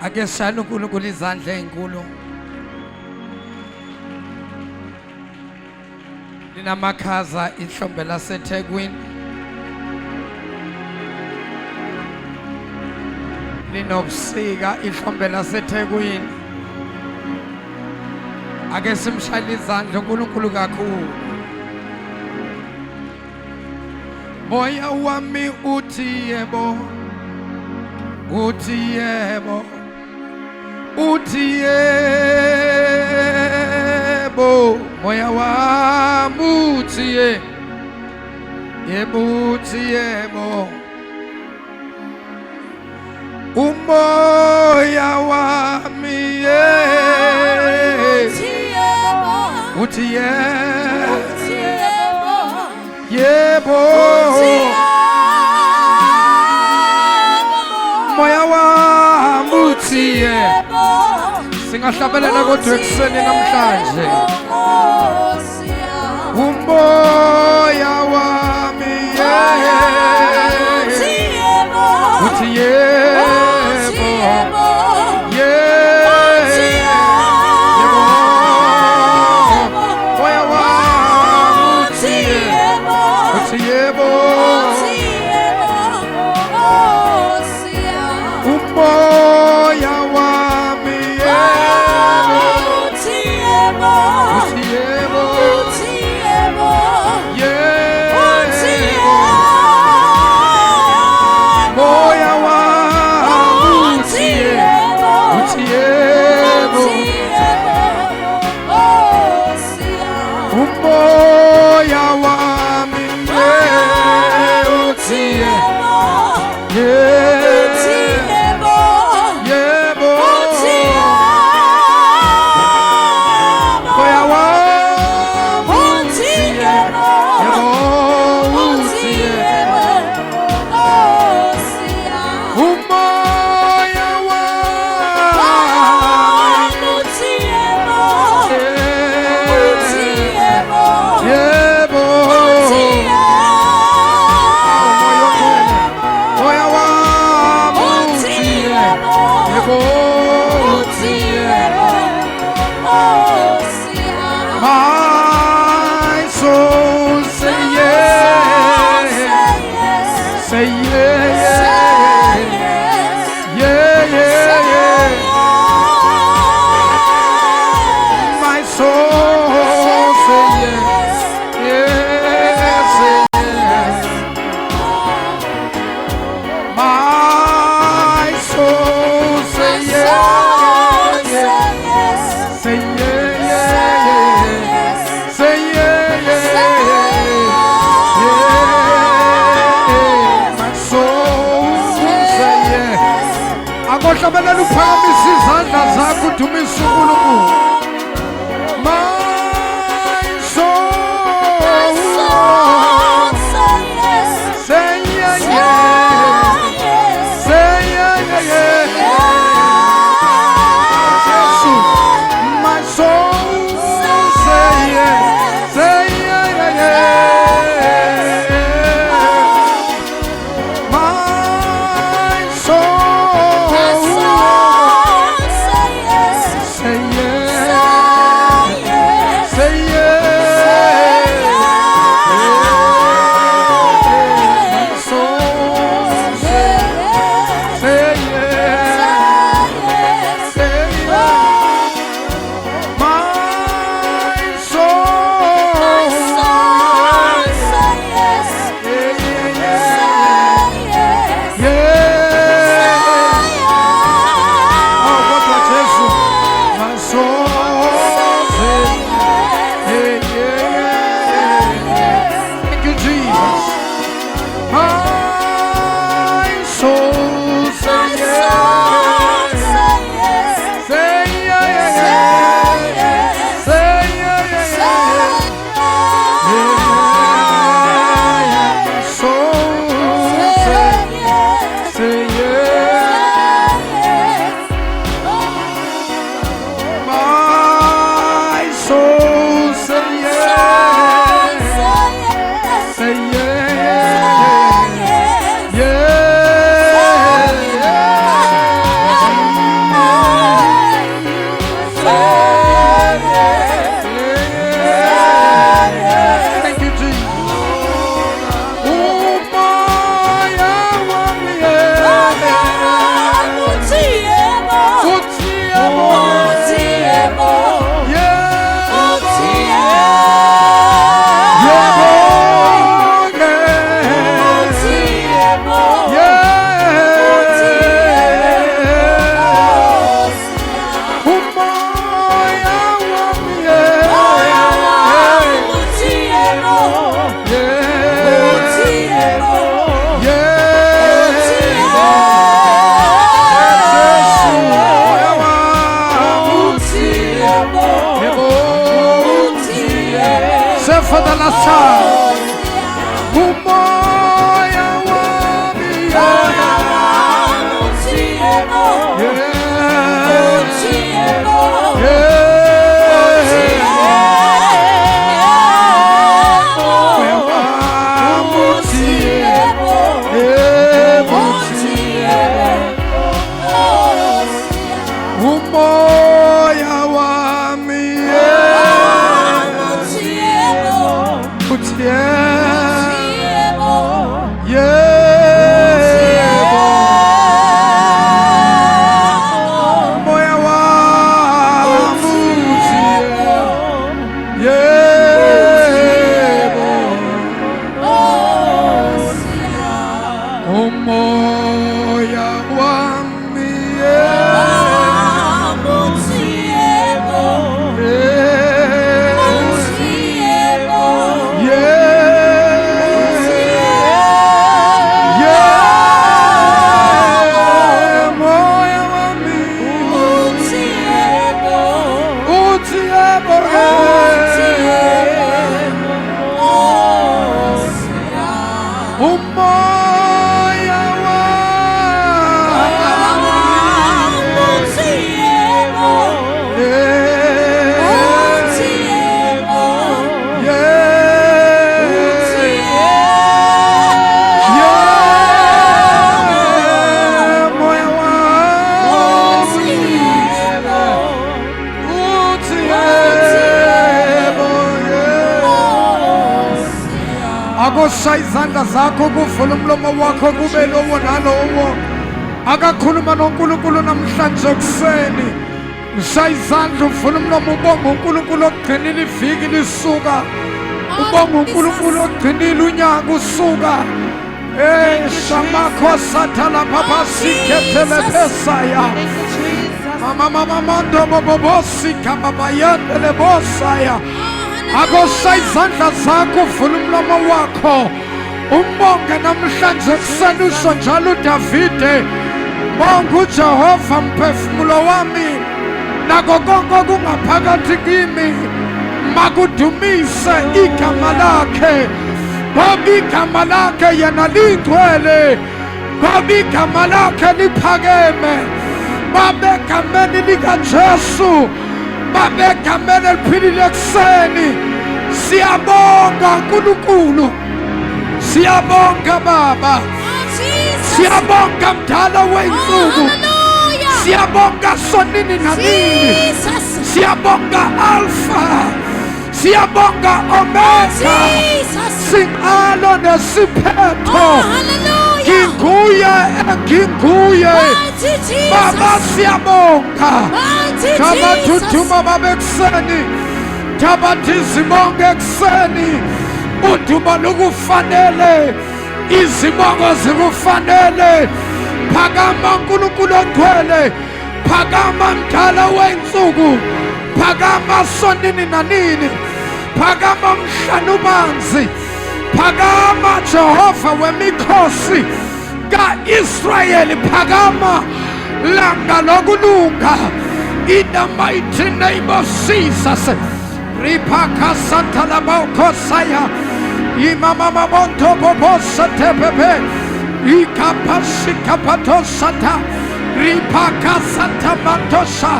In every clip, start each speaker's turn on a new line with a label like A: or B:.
A: Ake shayela uNkulunkulu izandla ezinkulu. Linamakhaza ihlombe laseThekwini. Linobusika ihlombe laseThekwini. Ake simshayele izandla uNkulunkulu kakhulu. Moya wami uthi yebo. Uthi yebo. Uthi yebo. Moya wami uthi yebo. Uthi yebo. Umoya wami uthi yebo. Moya wami uthi yebo. Singahlabelela kodwa ekuseni namhlanje. Umoya wami uthi yebo. Hlabelela uphakamisa izandla zakho udumisa uNkulunkulu. My soul say yes. Say yeah, yeah. Say yeah, yeah, yeah. My soul say yes. Say yeah, yeah, yeah. Say yes. for the last time. Umoya wami, umoya wami, Akosha izandla zakho kuvula umlomo wakho kube lowo nalowo akakhuluma noNkulunkulu namhlanje ekuseni. Ngishaya izandla uvula umlomo ubonga uNkulunkulu ogcinile iviki lisuka, ubonga uNkulunkulu ogcinile unyaka usuka. Shamakho sathala papa sikethele pesaya mama mando bobosi kababa yandele bosaya. Akosha izandla zakho uvula umlomo wakho umbonge namhlanje ekuseni usho njalo uDavide, bonga uJehova mphefumulo wami nako konke okungaphakathi kimi, makudumise igama lakhe, ngoba igama lakhe yena lingcwele, ngoba igama lakhe liphakeme. Babegameni likaJesu, babegameni eliphilile ekuseni, siyabonga uNkulunkulu, siyabonga Baba, siyabonga mdala weyinsuku, siyabonga sonini nanini, siyabonga Alpha, siyabonga Omega, siqalo nesiphetho, nginguye enginguye. Baba siyabonga, tabathuthuma babe ekuseni, tabathi zibonge ekuseni, udumo lukufanele, izibongo zikufanele. Phakama uNkulunkulu ogcwele, phakama mdala weyinsuku, phakama sonini nanini, phakama mhlana ubanzi, phakama Jehova wemikhosi ka-Israyeli, phakama langa lokulunga. In the mighty name of Jesus. Ripaka Santa Labokosaya, Imama Monto Bobosa Tepepe, Ikapashika Patosata, Ripaka Santa Mantosha,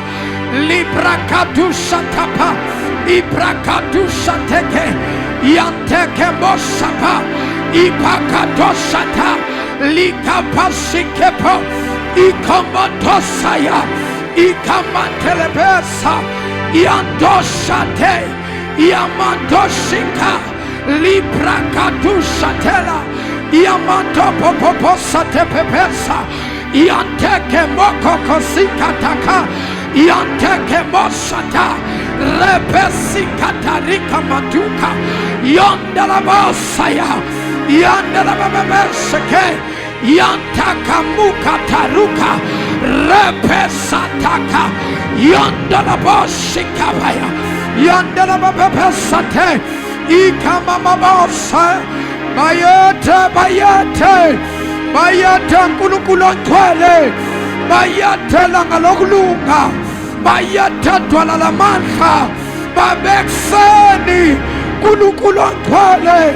A: Librakadusha Tapa, Ibrakadusha Teke, Yanteke Mosapa, Ipakadoshata, Likapashikepo, Ikomotosaya, Ikamantelebesa, Yandoshate, Yamandoshika, Librakadushatela, Yamantopoposate Pepesa, Yanteke Mokokosikataka, Yanteke Mosata, Repesikata Rikamanduka, Yondalabosaya, Yandalababeseke, Yantaka Taruka, Repesataka, Yandalaboshikabaya, Yandalababesate, Ikamamabosa, Bayete, Bayete, Bayete Nkulunkulu ogcwele, Bayete langalokulunga, Bayete dwala lamandla, babekuseni uNkulunkulu ongcwele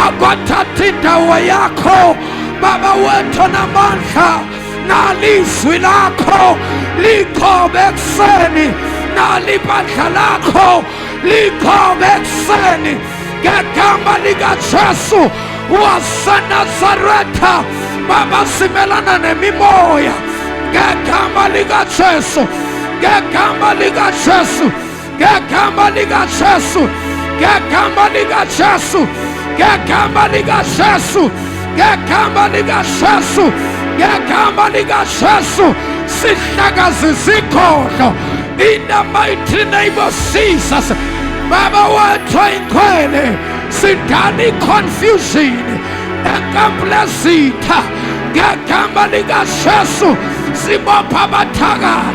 A: akathatha indawo yakho Baba wethu namandla nalizwi lakho likhobe ekuseni nalibandla lakho likhobe ekuseni ngegama likaJesu waseNazaretha Baba simelana nemimoya ngegama likaJesu ngegama likaJesu ngegama likaJesu ngegama likaJesu ngegama likaJesu ngegama likaJesu ngegama likaJesu sihlakazisa ikhohlo in the mighty name of Jesus Baba wethu ingcwele sidala i-confusion enkamplezitha ngegama likaJesu sibopha abathakala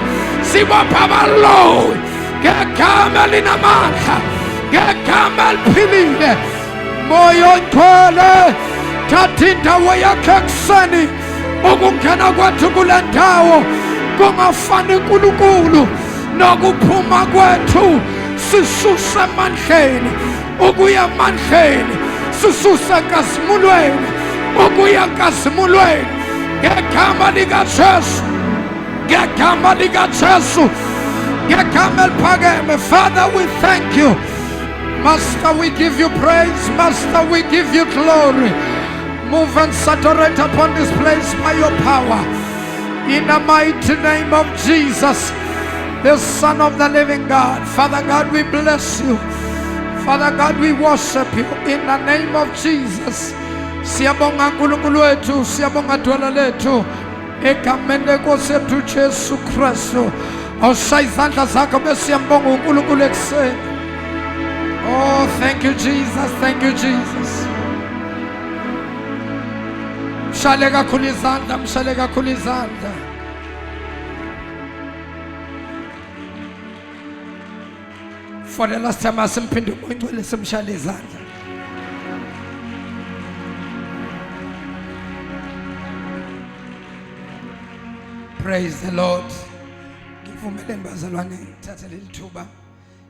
A: sibopha abaloyi ngegama linamandla ngegama eliphilile moya ongcwele thatha indawo yakhe ekuseni ukungena kwethu kule ndawo kungafani uNkulunkulu nokuphuma kwethu sisuse emandleni ukuya emandleni sisuse enkazimulweni ukuya enkazimulweni ngegama likaJesu ngegama likaJesu ngegama eliphakeme Father we thank you Master we give you praise Master we give you glory move and saturate upon this place by your power in the mighty name of Jesus the Son of the living God Father God we bless you Father God we worship you in the name of Jesus siyabonga uNkulunkulu wethu siyabonga dwala lethu egameni lenkosi yethu Jesu Kristu awushaya izandla zakho besiyambonga uNkulunkulu ekuseni oh thank you Jesus thank you Jesus mshale kakhulu izandla mshale kakhulu izandla for the last time asimphinde ungcwele simshale izandla praise the Lord ngivumeleni bazalwane ngithathe leli thuba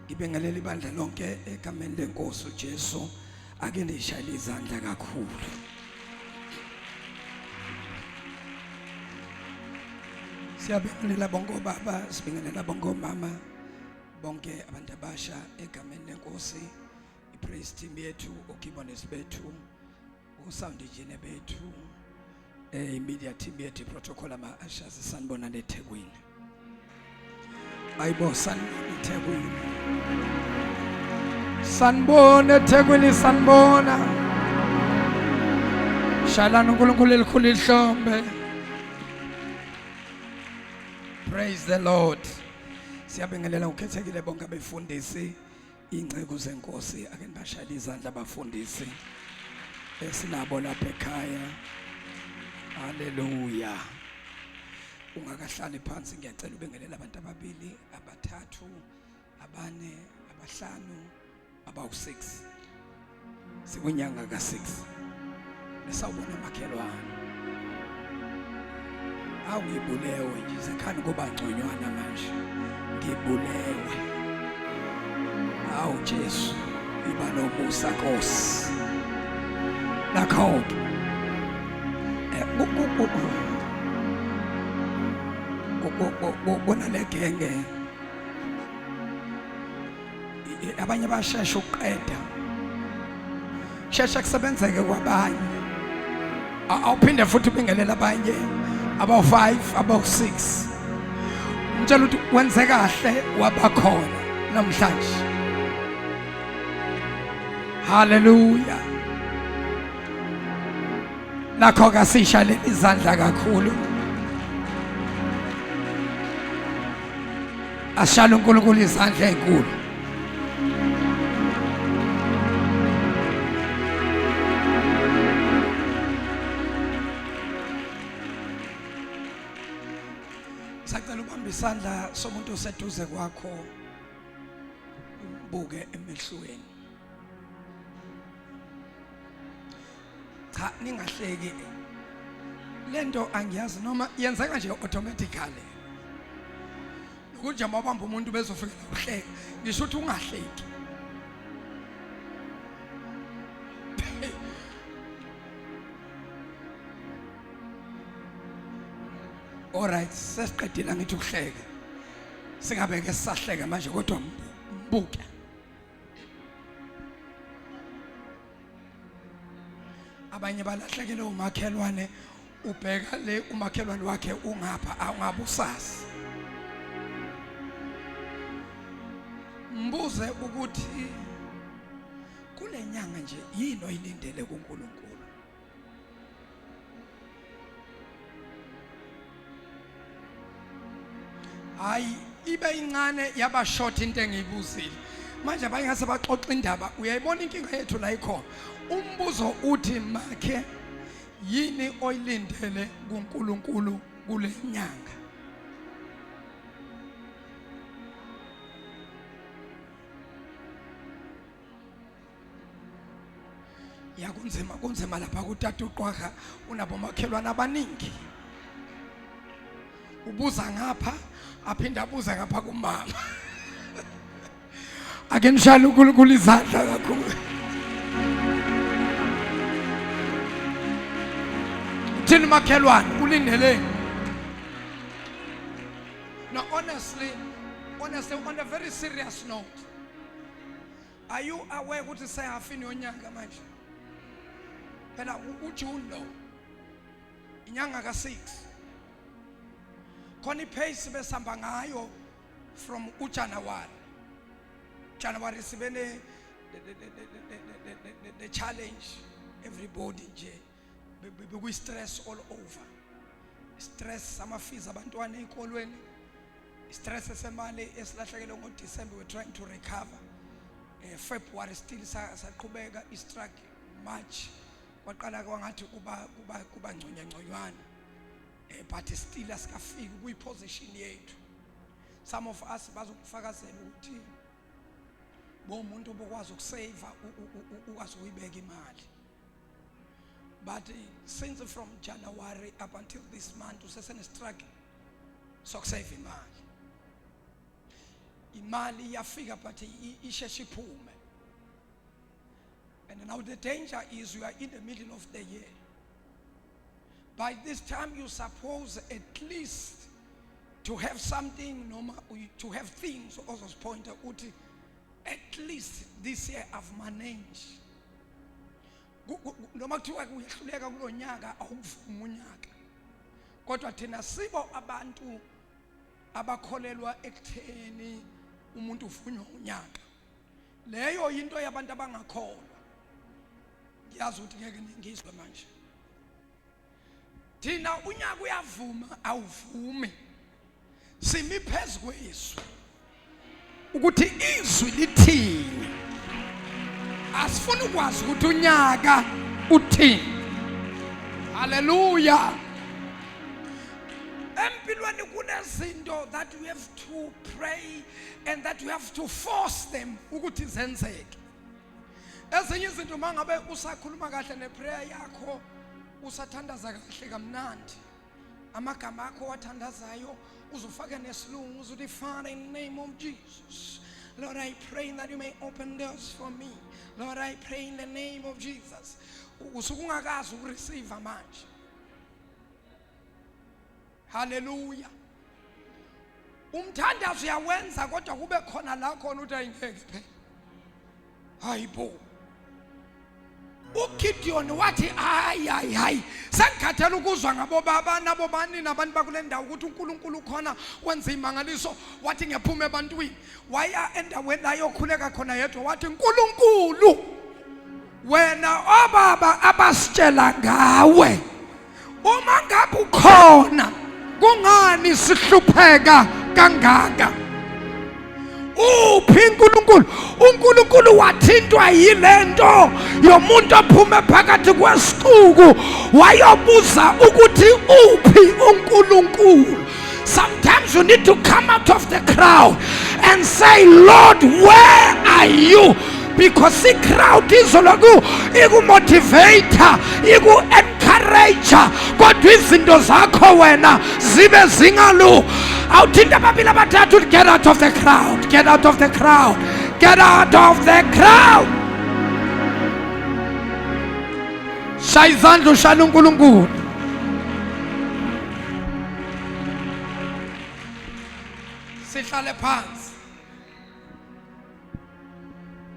A: ngibingelele ibandla lonke egameni lenkosi uJesu ake ndishayile izandla kakhulu siyabingelela bonke baba sibingelela bonke mama bonke abantu abasha egameni lenkosi ipraise team yethu ukibonesi bethu usound engineer bethu media team yethu protocol ama ushers sanibona neThekwini ayibo sanibona eThekwini sanibona eThekwini sanibona shalana uNkulunkulu elikhulu ihlombe praise the Lord siyabingelela ukhethekile bonke abefundisi ingcebo zenkosi ake nibashayile izandla abafundisi esinabo lapha ekhaya haleluya ungakahlali phansi ngiyacela ubengelela abantu ababili abathathu abane abahlanu abawu6 sikunyanga ka6 lesawubona makhelwane awuyibulewe nje sekhani kuba ngconywana manje ngibulewe awu Jesu iba nomusa Nkosi nakho bona legenge abanye bashesha ukuqeda shesha kusebenzeke kwabanye awuphinde futhi ubingelela abanye abawu5 abawu6 ngitshela ukuthi wenze kahle wabakhona namhlanje haleluya nakho kasishale izandla kakhulu ashala uNkulunkulu izandla ezinkulu sacela ubambe isandla somuntu oseduze kwakho ubuke emehlweni cha ningahleki lento angiyazi noma yenzeka nje automatically ukuthi mabamba umuntu bezofika uhleka ngisho ukuthi ungahleki Alright, sesiqedile ngithi ukuhleka. Singabe ke sisahleka manje kodwa mbuke. Abanye balahlekele umakhelwane ubheka le umakhelwane wakhe ungapha angabusazi. Mbuze ukuthi kule nyanga nje yini oyilindele kuNkulunkulu. Hayi ibe incane yaba short into engiyibuzile. Manje abanye ngase baxoxa indaba. Uyayibona inkinga yethu la ikhona. Umbuzo uthi makhe yini oyilindele kuNkulunkulu kule nyanga. Ya kunzima lapha kuTata uQwaka unabo makhelwana abaningi. Ubuza ngapha aphinda abuza ngapha kumama. Ake nishaya uNkulunkulu izandla kakhulu. Thini makhelwane ulindele? No, honestly on a very serious note, are you aware ukuthi seyafini onyanga manje? Phela uJune lo inyanga ka6 khona ipace besamba ngayo from uJanuary. January sibene the challenge everybody nje beku stress all over. Stress amafees abantwana ezikolweni, stress esemali esilahlekele ngoDecember, we're trying to recover. February still saqhubeka istruggle. March kwaqala kwangathi kuba ngconywana, but still asikafiki kuyiposition yethu. Some of us bazokufakazela ukuthi bomuntu bokwazi ukusave ukwazi ukuyibeka imali. But since from January up until this month usesene struggle sokusave imali yafika but isheshe iphume. And now the danger is you are in the middle of the year. By this time you're supposed at least to have something, to have things also point out at least this year I've managed. Noma kuthiwa kuyahluleka kulonyaka awuvumi unyaka. Kodwa thina sibo abantu abakholelwa ekutheni umuntu uvunywa unyaka. Leyo into yabantu abangakholwa. Ngiyazi ukuthi ngeke ngizwe manje. Thina unyaka uyavuma awuvumi. Simi phezu kwezwi. Ukuthi izwi lithini. Asifuna ukwazi ukuthi unyaka uthini. Hallelujah. Empilweni kunezinto that we have to pray and that we have to force them ukuthi zenzeke. Ezinye izinto mangabe usakhuluma kahle neprayer yakho usathandaza kahle kamnandi. Amagama akho wathandazayo uzufaka nesilungu uzuthi Father, in the name of Jesus, Lord, I pray that you may open doors for me. Lord, I pray in the name of Jesus. Usukungakazi ukureceive manje. Hallelujah. Umthandazo uyawenza kodwa kube khona la khona uthi ayingeke phela. Hayibo. uGideon wathi hayi sengikhathela ukuzwa ngabo baba nabo bani nabantu bakule ndawo ukuthi uNkulunkulu khona wenza imangaliso. Wathi ngiyaphuma ebantwini waya endaweni ayokhuleka khona yedwa wathi uNkulunkulu wena obaba abasitshela ngawe uma ngabe ukhona kungani sihlupheka kangaka. Uphi uNkulunkulu wathintwa yilento yomuntu ophume phakathi kwesixuku wayobuza ukuthi uphi uNkulunkulu. Sometimes you need to come out of the crowd and say, Lord, where are you? Because the crowd is motivator, encourage, kodwa izinto zakho wena zibe zingalu. Awuthinta babili abathathu, get out of the crowd, get out of the crowd, get out of the crowd. Shaya izandla ushaya uNkulunkulu. sihlale phansi.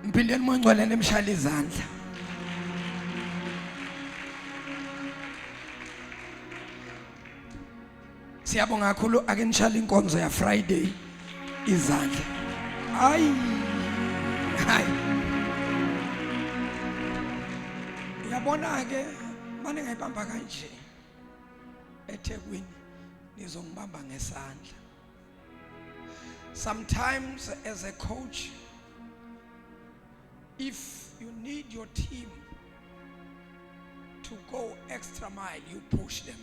A: Mphindeni mongcwele nemshaya izandla. Siyabonga kakhulu ake nishaya inkonzo ya Friday izandla. Hayi. Yabona ke manje ngayibamba kanje. eThekwini nizongibamba ngesandla. Sometimes as a coach, if you need your team to go extra mile, you push them.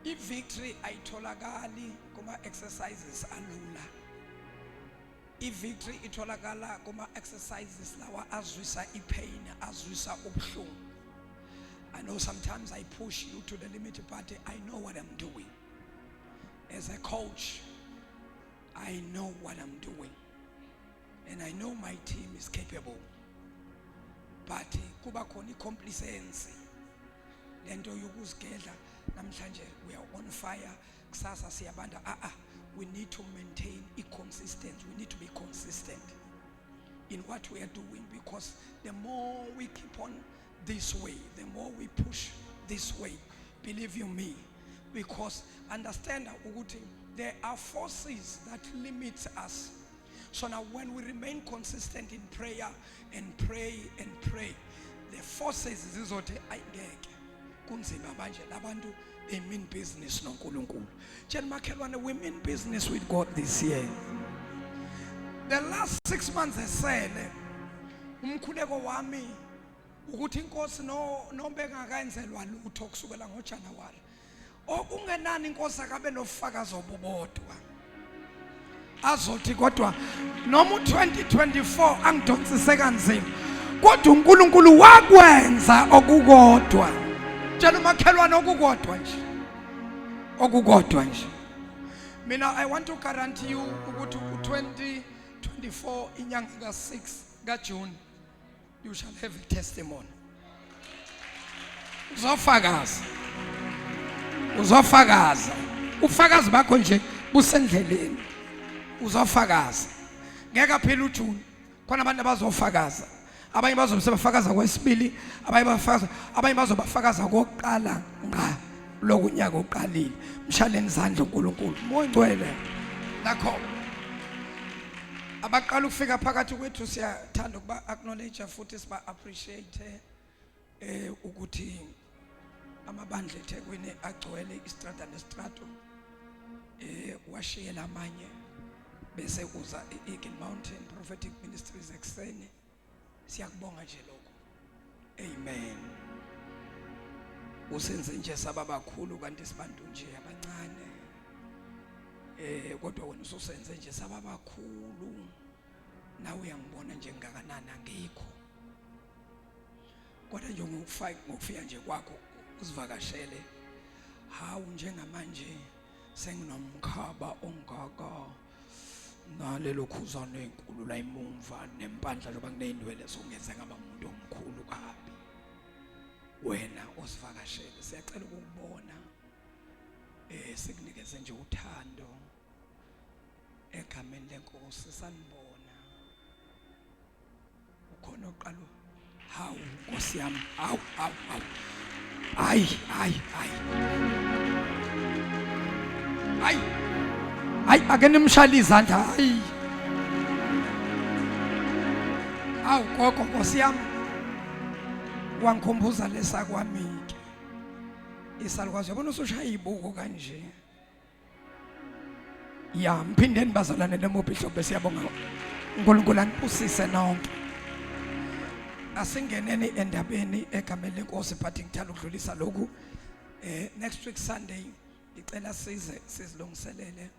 A: If victory ayitholakali kuma exercises alula. If victory itholakala kuma exercises lawa azwisa ipain, azwisa ubuhlungu. I know sometimes I push you to the limit, but I know what I'm doing. As a coach, I know what I'm doing. And I know my team is capable. But kuba khona complacency. Lento yokuzigedla namhlanje we are on fire. Kusasa siyabanda. We need to maintain consistency. We need to be consistent in what we are doing, because the more we keep on this way, the more we push this way, believe you me, because understand that there are forces that limit us. So now when we remain consistent in prayer and pray and pray, the forces zizothi ayingeke kunzima manje labantu they mean business noNkulunkulu. Tshela makhelwane, we mean business with God this year. The last 6 months esele umkhuleko wami ukuthi inkosi nombe ngakayenzelwa lutho kusukela ngoJanuary. Okungenani inkosi akabe nofakazi obubodwa. Azothi kodwa noma u2024 angidonsise kanzima, kodwa uNkulunkulu wakwenza okukodwa. Tshela umakhelwane okukodwa nje. Okukodwa nje. Mina I want to guarantee you ukuthi u2024 inyanga ka6 kaJune you shall have a testimony. Uzofakaza. Uzofakaza. Ufakazi bakho nje busendleleni. Uzofakaza. Ngeke phela uJune. Khona abantu abazofakaza. Abanye bazobafakaza kwesibili, abanye bazobafakaza kokuqala ngqa lokunyaka oqalile. Mshaleni izandla uNkulunkulu. Mongcwele. Nakho abaqala ukufika phakathi kwethu siyathanda ukuba acknowledge futhi siba appreciate ukuthi amabandla eThekwini agcwele istrata nestrato washiyela amanye bese kuza iEagle Mountain Prophetic Ministries ekseni. Siyakubonga nje lokho. Amen. Usenze nje sababakhulu kanti sibantu nje abancane. Kodwa wena ususenze nje sababakhulu. Nawe uyangibona nje ngakanani angikho. Kodwa nje ngokufika nje kwakho usivakashele. Hawu njengamanje senginomkhaba ongaka. Nalelo khuzane enkulu la imumva nempandla loba kuneyindwele songeze ngaba umuntu omkhulu kabi. Wena osivakashele siyacela ukubona sikunikeze nje uthando egameni lenkosi sanibona. Ukhona oqala hawu Nkosi yami hawu hayi ake nimshaya izandla. Hayi awu gogo Nkosi yami wangikhumbuza lesa kwamike isalukwazi. Yabona usushaya ibuko kanje. Ya mphindeni bazalwane leMobishop besiyabonga uNkulunkulu anibusise nonke. Asingeneni endabeni egameni lenkosi, but ngithanda ukudlulisa lokhu. Next week Sunday ngicela sizilungiselele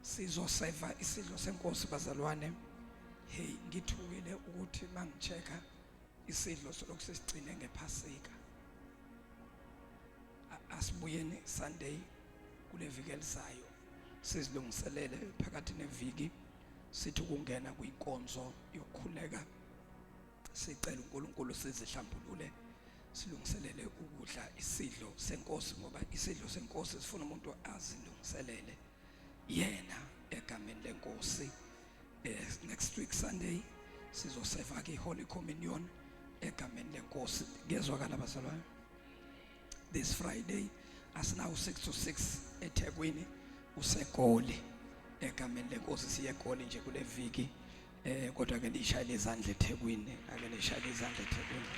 A: sizoseva isidlo senkosi bazalwane. Hey ngithukile ukuthi mangicheka isidlo solokhu sesigcine ngephasika. Asibuyeni Sunday kule viki elizayo sizilungiselele phakathi neviki sithi ukungena kwinkonzo yokukhuleka. Sicela uNkulunkulu sizihlambulule silungiselele ukudla isidlo senkosi, ngoba isidlo senkosi sifuna umuntu azilungiselele.
B: Sunday sizoseva ke Holy Communion egameni lenkosi. Ngezwakala bazalwane. This Friday asinawo 6 to 6 eThekwini useGoli egameni lenkosi siye eGoli nje kule viki kodwa ke nishayile izandla eThekwini ake nishayile izandla eThekwini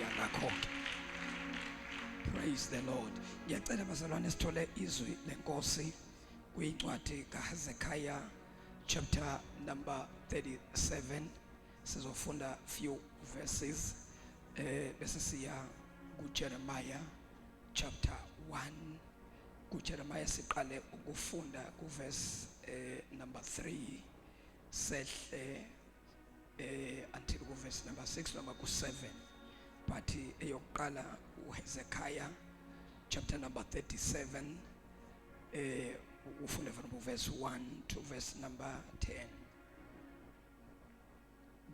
B: yangakhonke. Praise the Lord. Ngiyacela bazalwane sithole izwi lenkosi kwincwadi kaHezekiah chapter number 37 sizofunda few verses bese siya kuJeremiah chapter 1. kuJeremiah siqale ukufunda kuverse number 3 sehle until kuverse number 6 noma ku7, but eyokuqala uHezekiah chapter number 37 ufunda from verse 1 to verse number 10.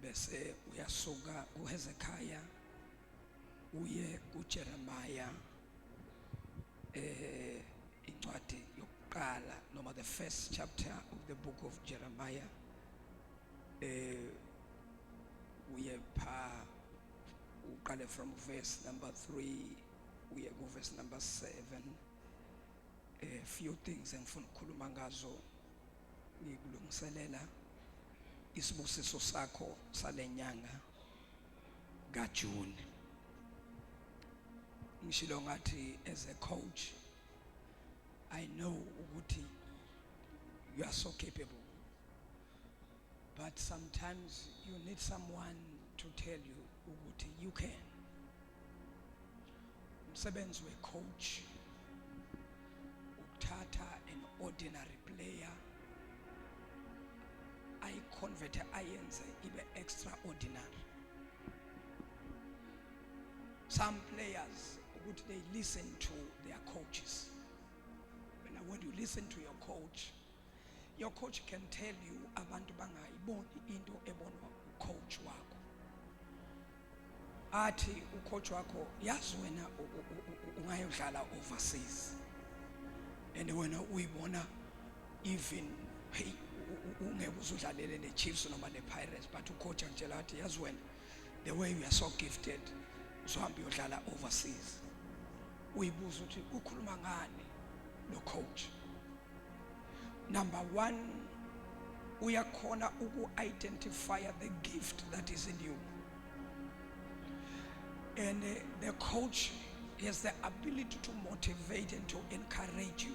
B: Bese uyasuka uHezekiah uye kuJeremiah incwadi yokuqala noma the first chapter of the book of Jeremiah uye pha uqale from verse number 3 uye ku verse number 7. Few things engifuna ukukhuluma ngazo ngikulungiselela isibusiso sakho salenyanga kaJune. Ngishilo ngathi as a coach I know ukuthi you are so capable, but sometimes you need someone to tell you ukuthi you can. Umsebenzi we-coach ukuthatha an ordinary player ayiconvert ayenze ibe extraordinary. Some players ukuthi they listen to their coaches. When you listen to your coach can tell you abantu bangayiboni into ebonwa ucoach wakho. Athi ucoach wakho yazi wena ungayodlala overseas, and wena uyibona even hey ungeke uzudlalele neChiefs noma nePirates, but ucoach angitshela athi yazi wena the way you are so gifted uzohamba uyodlala overseas. Uyibuza ukuthi ukhuluma ngani lo coach. Number 1, uyakhona uku-identify the gift that is in you, and the coach has the ability to motivate and to encourage you.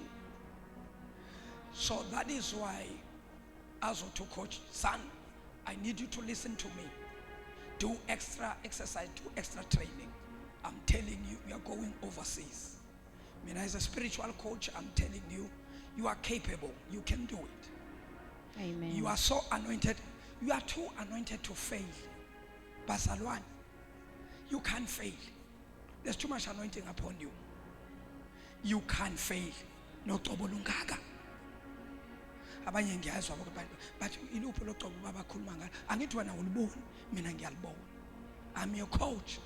B: So that is why as to coach, son, I need you to listen to me. Do extra exercise, do extra training. I'm telling you, you are going overseas. I mean, as a spiritual coach, I'm telling you, you are capable. You can do it.
C: Amen.
B: You are so anointed. You are too anointed to fail. Basalwan, you can't fail. There's too much anointing upon you. You can't fail. No tobolungaga. Abanye ngiyazwa but ilupho loqobo babakhuluma ngalo angithi wena uliboni mina ngiyalibona. I'm your coach.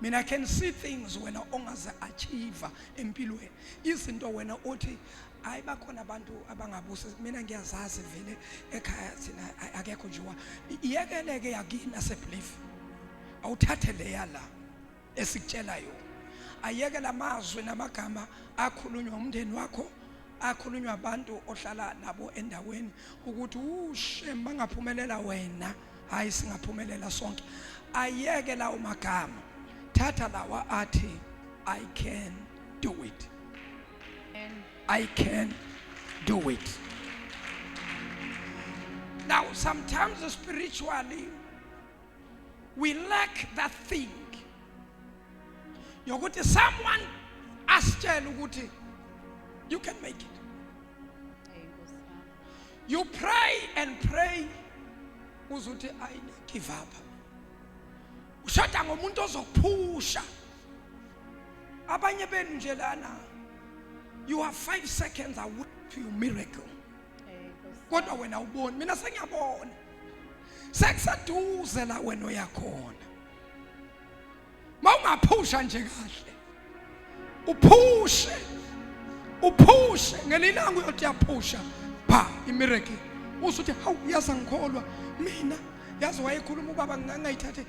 B: Mina can see things wena ongaze achieve empilweni. Izinto wena uthi hayi bakhona abantu abangabusi mina ngiyazazi vele ekhaya thina akekho nje iyekeleke yakini asebelief. Awuthathe leya la esikutshelayo. Ayeke lamazwi namagama akhulunywa umndeni wakho, akhulunywa abantu ohlala nabo endaweni ukuthi ushem bangaphumelela wena hayi singaphumelela sonke. Ayeke lawo magama. Thatha lawa athi I can do it.
C: And
B: I can do it. Now sometimes spiritually we lack that thing. Yokuthi someone asitshela ukuthi you can make it. You pray and pray uzuthi I give up. Ushada ngomuntu ozokuphusha. Abanye benu nje lana you have 5 seconds away to your miracle. Kodwa wena uboni mina sengiyabona. Sekusaduze la wena uyakhona. Mawungaphusha nje kahle. Uphushe ngelilanga uyothi yaphusha ba imiracle usuthi hawu yazi ngikholwa mina yazi wayekhuluma ubaba ngangayithathe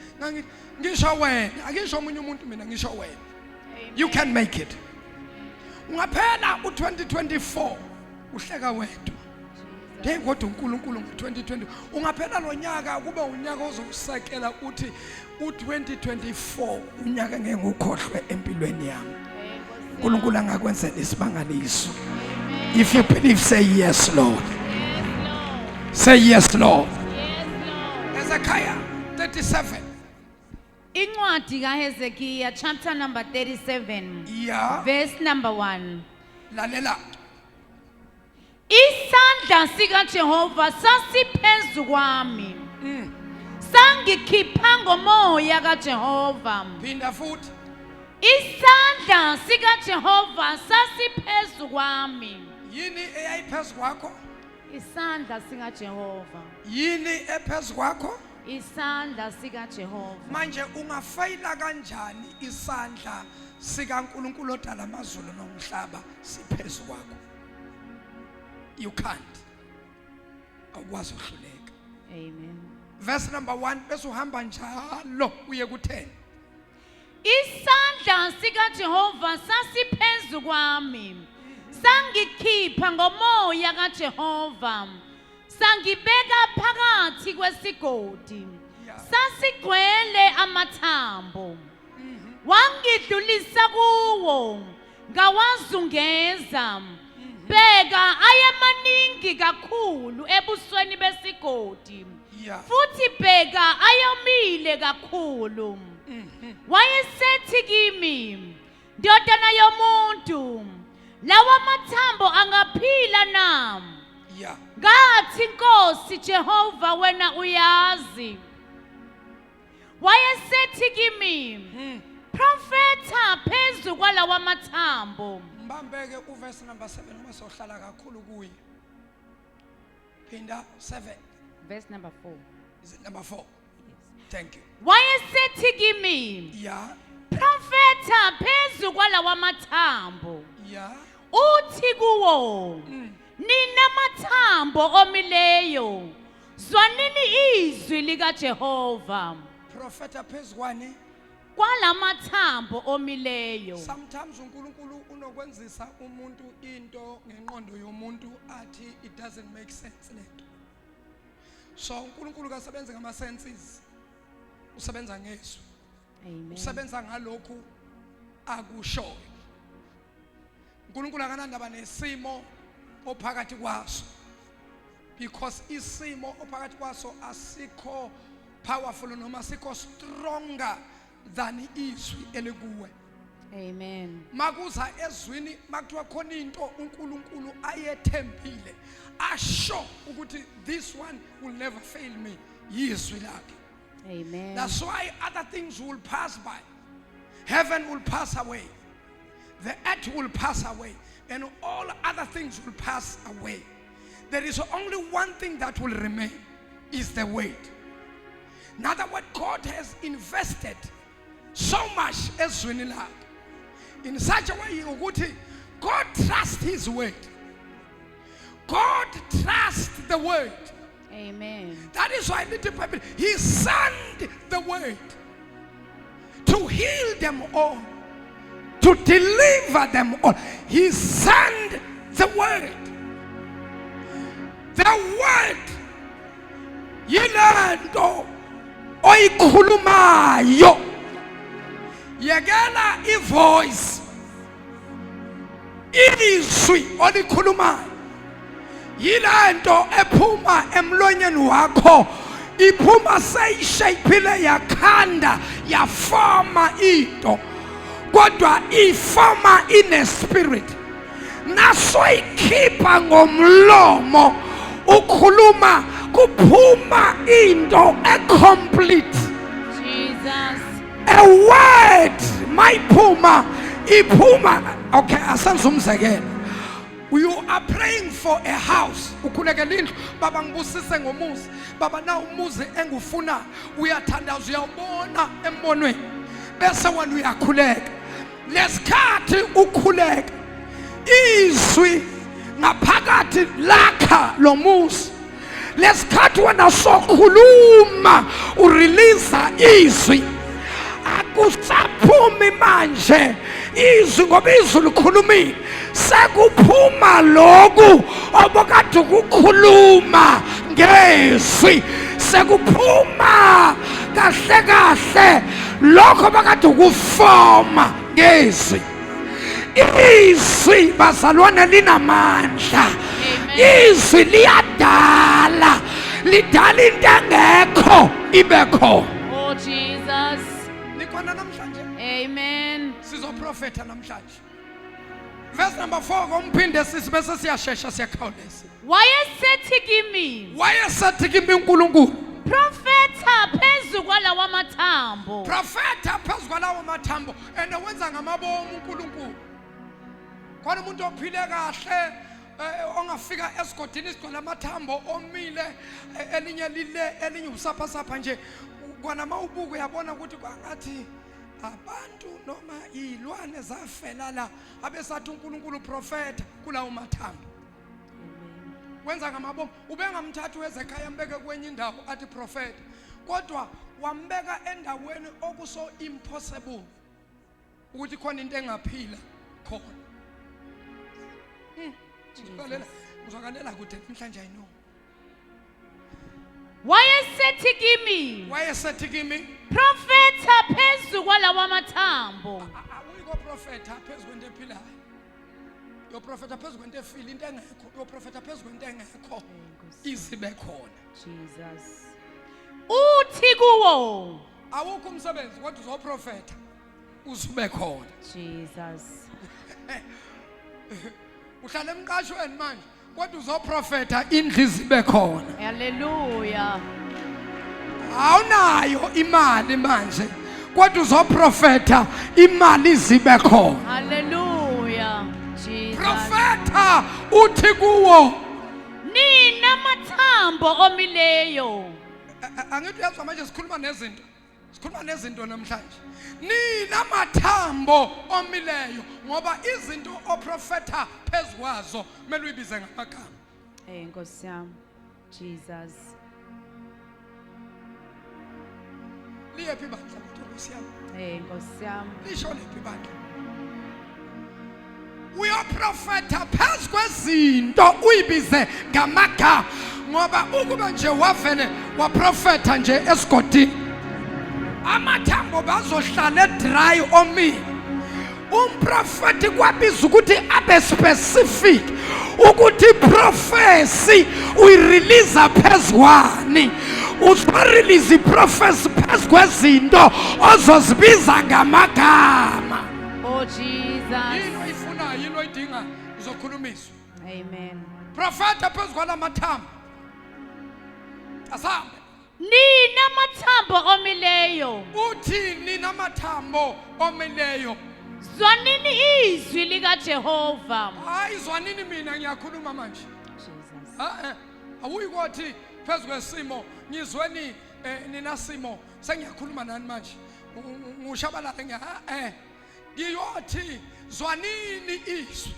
B: ngisho wena akisho omunye umuntu mina ngisho wena. You can make it. Ungaphela u2024 uhleka wedwa. Hey kodwa uNkulunkulu ngo2020 ungaphela lo nyaka kube unyaka ozokusekela uthi u2024 unyaka ngeke ngukhohlwe empilweni yami. uNkulunkulu angakwenzela isibangaliso. If you believe, say yes, Lord. Say yes, Lord. Hezekiah 37.
C: Incwadi kaHezekiya chapter number 37
B: Yeah.
C: verse number 1.
B: Lalela.
C: Isandla sika Jehova sasiphezu kwami. Sangikhipha ngomoya kaJehova.
B: Phinda futhi.
C: Isandla sika Jehova sasiphezu kwami.
B: Yini eyayiphezu kwakho?
C: Isandla sika Jehova.
B: Yini ephezu kwakho?
C: Isandla sika Jehova.
B: Manje ungafayila kanjani isandla sika uNkulunkulu odala amazulu nomhlaba siphezu kwakho? You can't. Awukwazi ukuhluleka.
C: Amen.
B: Verse number 1 bese uhamba njalo uye ku10.
C: Isandla sika Jehova sasiphezu kwami. Sangikhipha ngomoya kaJehova. Sangibeka phakathi kwesigodi. Sasigcwele amathambo. Wangidlulisa kuwo ngawazungeza. Bheka ayemaningi kakhulu ebusweni besigodi. Futhi bheka ayomile kakhulu. Wayesethi kimi, ndodana yomuntu, lawa mathambo angaphila na? Ngathi Nkosi Jehova wena uyazi. Wayesethi kimi, profeta phezu kwalawa mathambo.
B: Mbambeke uverse number 7 uma sohlala kakhulu kuye. Phinda 7.
C: Verse number 4.
B: Is it number 4? Yes. Thank you.
C: Wayesethi kimi,
B: Yeah.
C: profeta phezu kwalawa mathambo.
B: Yeah.
C: Uthi kuwo, nina mathambo omileyo, zwanini izwi lika Jehova.
B: Profeta phezu kwani?
C: Kwala mathambo omileyo.
B: Sometimes uNkulunkulu unokwenzisa umuntu into ngenqondo yomuntu athi it doesn't make sense lento. So uNkulunkulu kasebenza ngama senses. Usebenza ngezwi.
C: Amen.
B: Usebenza ngalokhu akushoyo. uNkulunkulu akanandaba nesimo ophakathi kwaso. Because isimo ophakathi kwaso asikho powerful noma asikho stronger than izwi elikuwe.
C: Amen.
B: Makuza ezwini makuthiwa khona into uNkulunkulu ayethembile asho ukuthi this one will never fail me yizwi lakhe.
C: Amen.
B: That's why other things will pass by. Heaven will pass away. The earth will pass away. And all other things will pass away. There is only one thing that will remain. Is the word. Now that what God has invested so much ezwini lakhe. In such a way ukuthi God trusts his word. God trusts the word.
C: Amen.
B: That is why little Bible, he sent the word to heal them all, to deliver them all. He sent the word. The word yilento oyikhulumayo. Yekela ivoice izwi olikhulumayo. Yilento ephuma emlonyeni wakho iphuma seyishapile yakhanda yafoma into kodwa ifoma in a spirit naso ikhipha ngomlomo ukhuluma kuphuma into complete.
C: Jesus.
B: A word mayiphuma iphuma. Okay, asenza umzekelo. You are praying for a house. Ukhulekela indlu baba ngibusise ngomuzi. Baba na umuzi engufuna uyathandaza uyabona embonweni. Bese wena uyakhuleka. Lesikhathi ukhuleka izwi ngaphakathi lakha lo muzi
A: lesikhathi wena sokhuluma urelease izwi akusaphumi manje izwi ngoba izwi likhulumile sekuphuma lokhu obokade ukukhuluma ngezwi sekuphuma kahle kahle lokho bakade ukufoma ngezwi izwi bazalwane linamandla izwi liyadala lidala into engekho ibekho.
C: Oh Jesus.
B: Likhona namhlanje.
C: Amen.
B: Sizoprofetha namhlanje. Verse number 4 komphinde sisi bese siyashesha siyakhawuleza.
C: Wayesethi kimi,
A: Wayesethi kimi uNkulunkulu,
C: profetha phezu kwalawa mathambo.
B: Profetha phezu kwalawo mathambo and wenza ngamabomu uNkulunkulu. Khona umuntu ophile kahle ongafika esigodini sigcwele amathambo omile elinye lile elinye usaphasapha nje kwana mawubuka uyabona ukuthi kwangathi abantu noma izilwane zafela la abesathi uNkulunkulu profeta kulawo mathambo. Wenza ngamabomu ubengamthatha uHezekhaya ambeke kwenye indawo athi prophet kodwa wambeka endaweni okuso impossible ukuthi khona into engaphila khona. Ngizwakalela kude namhlanje I know.
C: Wayesethi kimi, profetha phezu kwalawa mathambo.
B: Awuyiko profeta phezu kwento ephilayo. Yo profeta phezu kwento efile into engekho. Yo profeta phezu kwento engekho. Izibe khona.
C: Jesus. Uthi kuwo,
B: awukho umsebenzi kodwa uzoprofeta uzube khona.
C: Jesus.
B: Uhlala emqashweni manje kodwa uzoprofeta indlu izibe khona.
C: Hallelujah.
A: awunayo imali manje kodwa uzoprofeta imali izibe khona.
C: Hallelujah. Jesus.
A: Profeta uthi kuwo,
C: Nina mathambo omileyo.
B: Angithi uyazwa manje sikhuluma nezinto namhlanje. Nina mathambo omileyo ngoba izinto oprofeta phezu kwazo kumele uyibize ngamagama.
C: Nkosi yami. Jesus.
B: Liyephi bandla Nkosi yami?
C: Nkosi yami.
B: Lisho lephi bandla? Uyoprofeta phezu kwezinto uyibize ngamagama ngoba ukuba nje wavele waprofeta nje esigodini amathambo bazohlala dry omile. Umprofeti kwabiza ukuthi abe specific ukuthi prophecy uyirelease phezwani uzorelease prophecy phezu kwezinto ozozibiza ngamagama.
C: Oh Jesus.
B: Yini oyifunayo yini oyidinga uzokhulumiswa.
C: Amen.
B: Profeta phezu kwalamathambo asambe.
C: Nina mathambo omileyo.
B: Uthini namathambo omileyo?
C: Zwanini izwi lika Jehova.
B: Hayi zwanini mina ngiyakhuluma manje.
C: Jesus.
B: Awuyikothi phezu kwesimo ngizweni nina simo sengiyakhuluma nani manje. Ngushabalala ngiyothi zwanini izwi.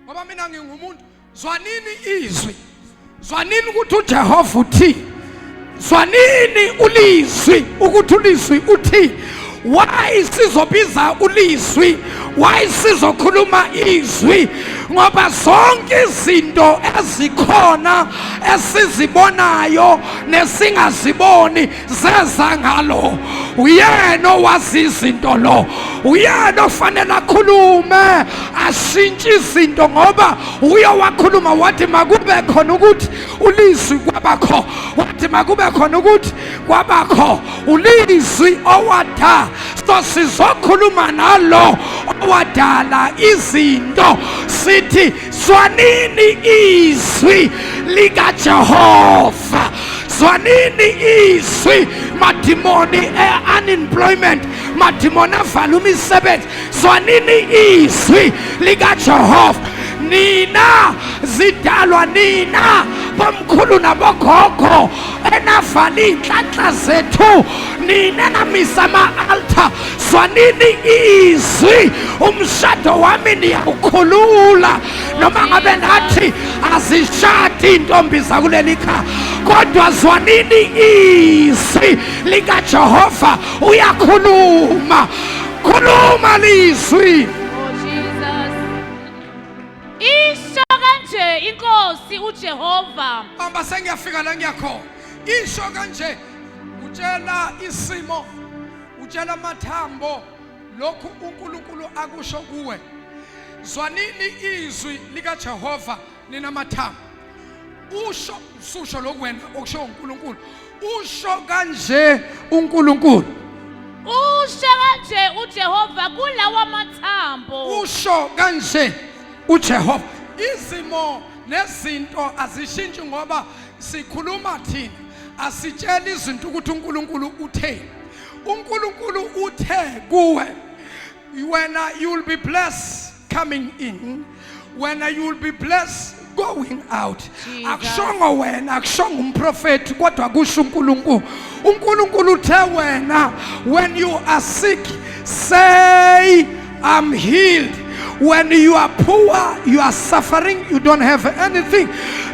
B: Ngoba mina ngingumuntu zwanini izwi. Zwanini ukuthi uJehova uthi. Zwanini ulizwi ukuthi ulizwi uthi. Why sizobiza ulizwi? Why sizokhuluma izwi? Ngoba zonke izinto ezikhona esizibonayo nesingaziboni zeza ngalo. Uyena owazi izinto lo. Uyena ofanele akhulume ashintshe izinto ngoba uyowakhuluma wathi makube khona ukuthi ulizwi kwabakho. Wathi makube khona ukuthi kwabakho ulizwi owadala. So sizokhuluma nalo owadala izinto sithi zwanini izwi lika Jehova. Zwanini izwi madimoni unemployment madimoni avala imisebenzi. Zwanini izwi lika Jehova. Nina zidalwa nina bomkhulu nabogogo enavala inhlanhla zethu nina namisa ama-altar. Zwanini izwi umshado wami niyawukhulula noma ngabe nathi
A: azishadi intombi zakuleli khaya, kodwa zwanini izwi likaJehova. Uyakhuluma, khuluma lizwi.
C: Oh Jesus. Isho kanje inkosi uJehova.
B: Amba sengiyafika la ngiyakhona. Isho kanje, utshela isimo, utshela amathambo lokhu uNkulunkulu akusho kuwe. Zwanini izwi likaJehova ninamathambo. Usho ususho lokwena okusho uNkulunkulu. Usho kanje uNkulunkulu.
C: Usho kanje uJehova kulawa mathambo.
B: Usho kanje uJehova. Izimo nezinto azishintshi ngoba sikhuluma thina, asitshela izinto ukuthi uNkulunkulu uthe. uNkulunkulu uthe kuwe, wena you will be blessed coming in, wena you will be blessed going out. Akushongo wena, akushongo umprofeti, kodwa kusho uNkulunkulu. uNkulunkulu uthe wena, when you are sick, say I'm healed. When you are poor, you are suffering, you don't have anything,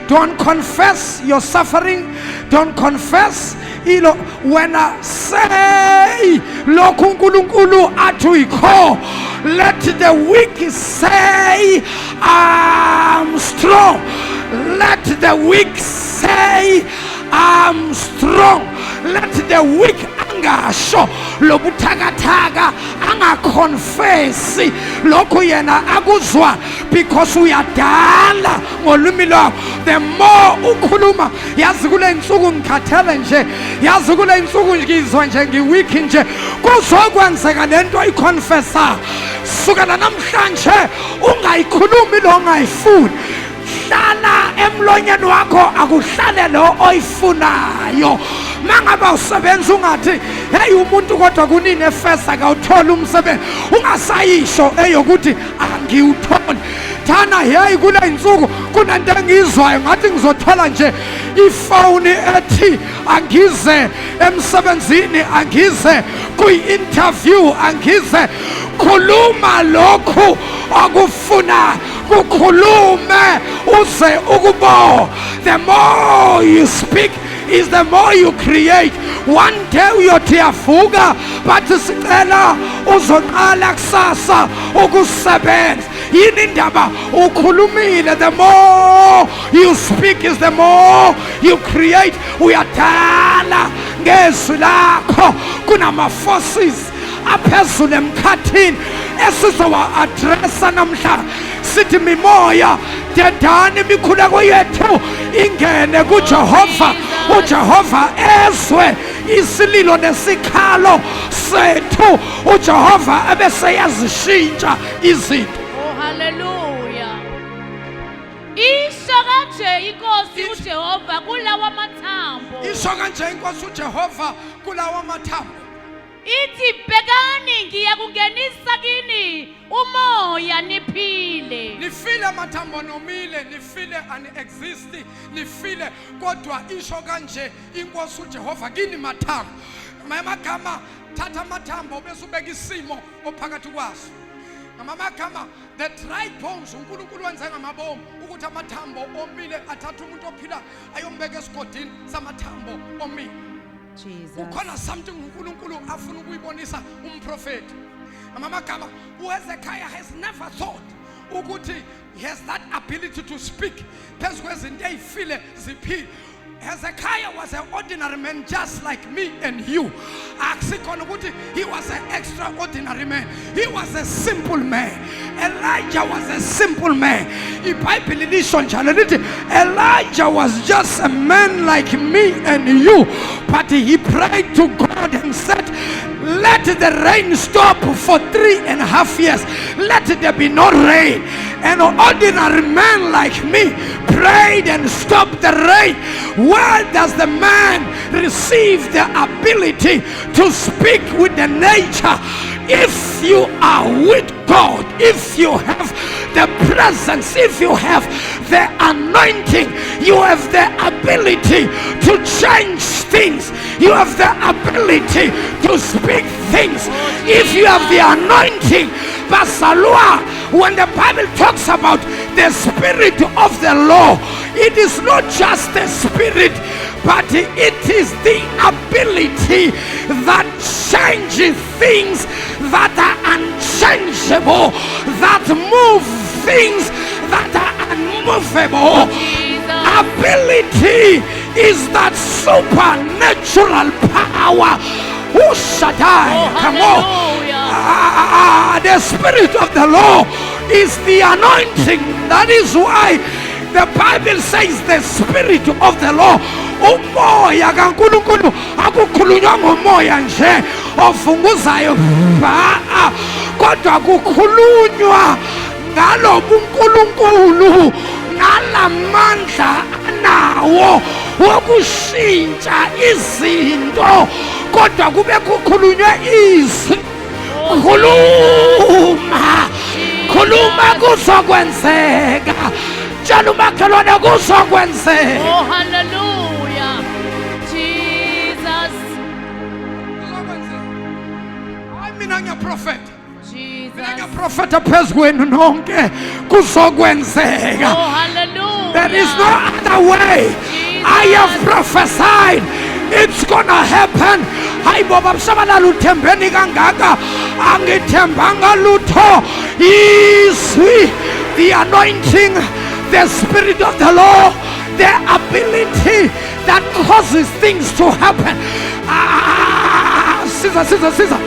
B: don't confess your suffering, don't confess. When I say lokhu uNkulunkulu athi ikho, let the weak say I'm strong. Let the weak say I'm strong. Let the weak angasho lobuthakathaka, angakonfesi lokhu yena akuzwa, because uyadala ngolimi lwakho. The more ukhuluma, yazi kule insuku ngikhathele nje, yazi kule insuku ngizwa nje ngiweak nje, kuzokwenzeka lento oyiconfessa. Sukela namhlanje ungayikhulumi lo ongayifuni. Hlala emlonyeni wakho, akuhlale lo oyifunayo. Mangaba usebenza ungathi hey umuntu kodwa kunini efesa akawuthola umsebenzi, ungasayisho eyokuthi angiwutholi. Thana hey kule insuku kunento engizwayo ngathi ngizothola nje ifoni ethi angize emsebenzini, angize kuyi-interview, angize. Khuluma lokhu okufuna, kukhulume uze ukubo. The more you speak is the more you create. One day uyothi yavuka, but sicela uzoqala kusasa ukusebenza. Yini indaba ukhulumile? The more you speak is the more you create. Uyadala ngezwi lakho. Kunama forces aphezulu emkhathini esizowa-adressa namhlanje. Sithi mimoya, dedani imikhuleko yethu ingene kuJehova. uJehova ezwe isililo nesikhalo sethu. uJehova ebese yazishintsha izinto.
C: Oh hallelujah. Isho kanje inkosi uJehova kulawa mathambo.
B: Isho kanje inkosi uJehova kulawa mathambo.
C: Ithi bhekani ngiyakungenisa kini umoya niphile.
B: Nifile amathambo nomile, nifile unexist, nifile kodwa isho kanje inkosi uJehova kini mathambo. Amagama thatha amathambo bese ubeka isimo ophakathi kwaso. Amagama the dry bones uNkulunkulu wenza ngamabomu ukuthi amathambo omile athatha umuntu ophila ayombeka esigodini samathambo omile.
C: Jesus.
B: Ukhona something uNkulunkulu afuna ukuyibonisa umprofeti. Amagama uHezekiah has never thought ukuthi he has that ability to speak phezu kwezinto ezifile ziphile. Hezekiah was an ordinary man just like me and you. He was an extraordinary man. He was a simple man. Elijah was a simple man. Elijah was just a man like me and you. But he prayed to God and said, let the rain stop for 3.5 years. Let there be no rain. An ordinary man like me prayed and stopped the rain. Where does the man receive the ability to speak with the nature? If you are with God, if you have the presence, if you have the anointing, you have the ability to change things. You have the ability to speak things. If you have the anointing, Basalua, when the Bible talks about the spirit of the law,
A: It is not just the spirit, but it is the ability that changes things that are unchangeable, that move things that are unmovable. Ability is that supernatural power. Who Shaddai? Come on. The spirit of the Lord is the anointing. That is why the Bible says the spirit of the Lord. Umoya kaNkulunkulu akukhulunywa ngomoya nje ofunguzayo kodwa kukhulunywa ngalo buNkulunkulu ngalamandla anawo wokushintsha izinto kodwa kube kukhulunywe izwi. Khuluma kuzokwenzeka. Tshela umakhelwane kuzokwenzeka.
C: Oh, hallelujah. Jesus.
A: Mina ngiyaprofeta.
C: Jesus.
A: Mina ngiyaprofeta phezu kwenu nonke kuzokwenzeka.
C: Oh, hallelujah.
A: There is no other way.
C: Jesus.
A: I have prophesied. It's gonna happen. Hayi boba mshabalala uthembeni kangaka. Angithembanga lutho. Izwi, the anointing, the spirit of the Lord, the ability that causes things to happen. Caesar.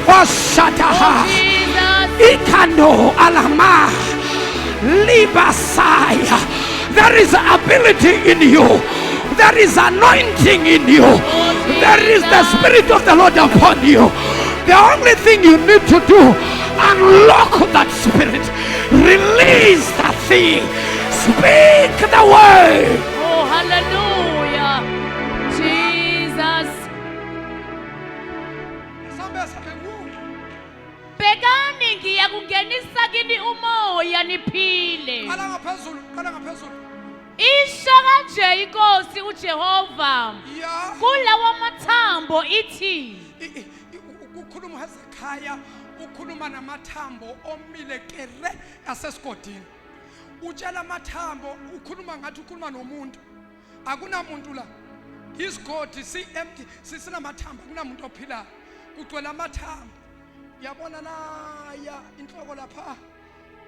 A: Washataha. Ikando alama. Libasaya. There is ability in you. There is anointing in you. There is the spirit of the Lord upon you. The only thing you need to do, unlock that spirit. Release that thing. Speak the word.
C: Oh, hallelujah. Jesus. Bekani ngiyakungenisa kini umoya niphile. Isho kanje inkosi uJehova. Kulawa mathambo ithi.
B: Ukhuluma Hezekiah, ukhuluma namathambo omile kere asesigodini. Utshela amathambo, ukhuluma ngathi ukhuluma nomuntu. Akunamuntu la. Isigodi si empty, sisinamathambo, akunamuntu ophilayo. Kugcwele amathambo. Yabona na ya inhloko lapha.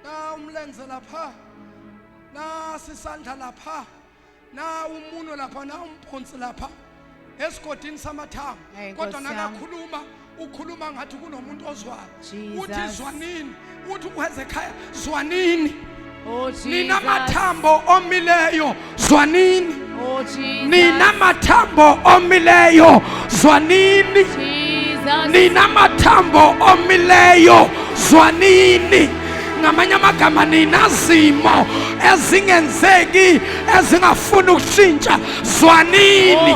B: Na umlenze lapha. Na sisandla lapha. Na umuno lapha, na umphonsi lapha. Esigodini samathambo. Kodwa nakakhuluma ukhuluma ngathi kunomuntu ozwayo. Uthi zwanini, uthi uHezekiah zwanini.
C: Oh, Jesus.
B: Nina mathambo omileyo zwanini.
C: Oh, Jesus.
B: Nina mathambo omileyo zwanini.
C: Jesus.
B: Nina mathambo omileyo zwanini. Ngamanye amagama nina zimo ezingenzeki ezingafuna ukushintsha zwanini.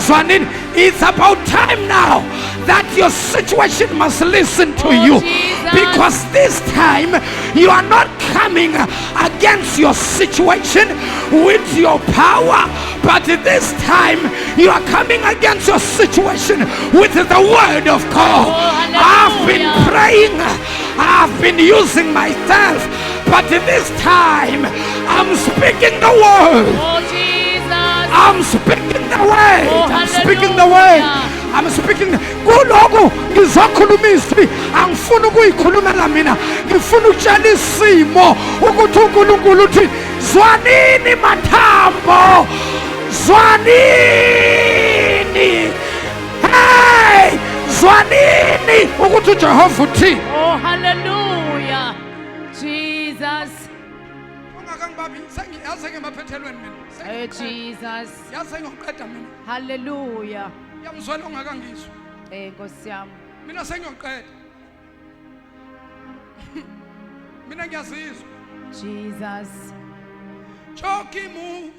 B: Zwanini. It's about time now that your situation must listen to you.
C: Jesus.
B: Because this time you are not coming against your situation with your power, but this time you are coming against your situation with the word of God. I've been praying, I've been using myself, but this time I'm speaking the word.
C: Oh, Jesus.
B: I'm speaking the word.
C: Oh,
B: I'm speaking the word. I'm speaking. Kuloko ngizokhuluma izwi angifuni ukuyikhulumela mina ngifuna ukutshela isimo ukuthi uNkulunkulu uthi zwanini mathambo zwanini. Hey zwanini ukuthi uJehova uthi.
C: Oh, hallelujah. Jesus.
B: Ungakangibabi sengiyazi ngemaphethelweni mina.
C: Oh, Jesus.
B: Yazi ngiyoqeda mina.
C: Hallelujah.
B: Yamzwela ongakangizwa.
C: Nkosi yami.
B: Mina sengiyoqeda. Mina ngiyazizwa.
C: Jesus.
B: Chokimu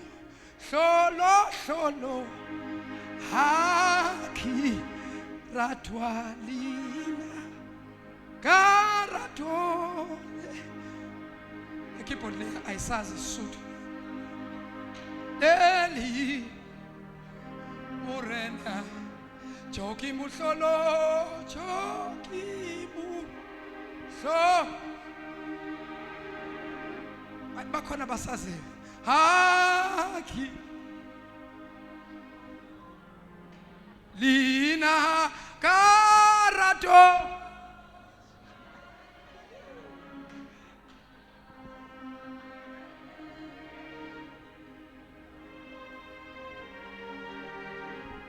B: hlolo haki ratwalina karatole. Keyboard le ayisazi isizulu. Eli Morena Chokimu hlolo chokimu so bakhona basaziyo Haki Lina Karato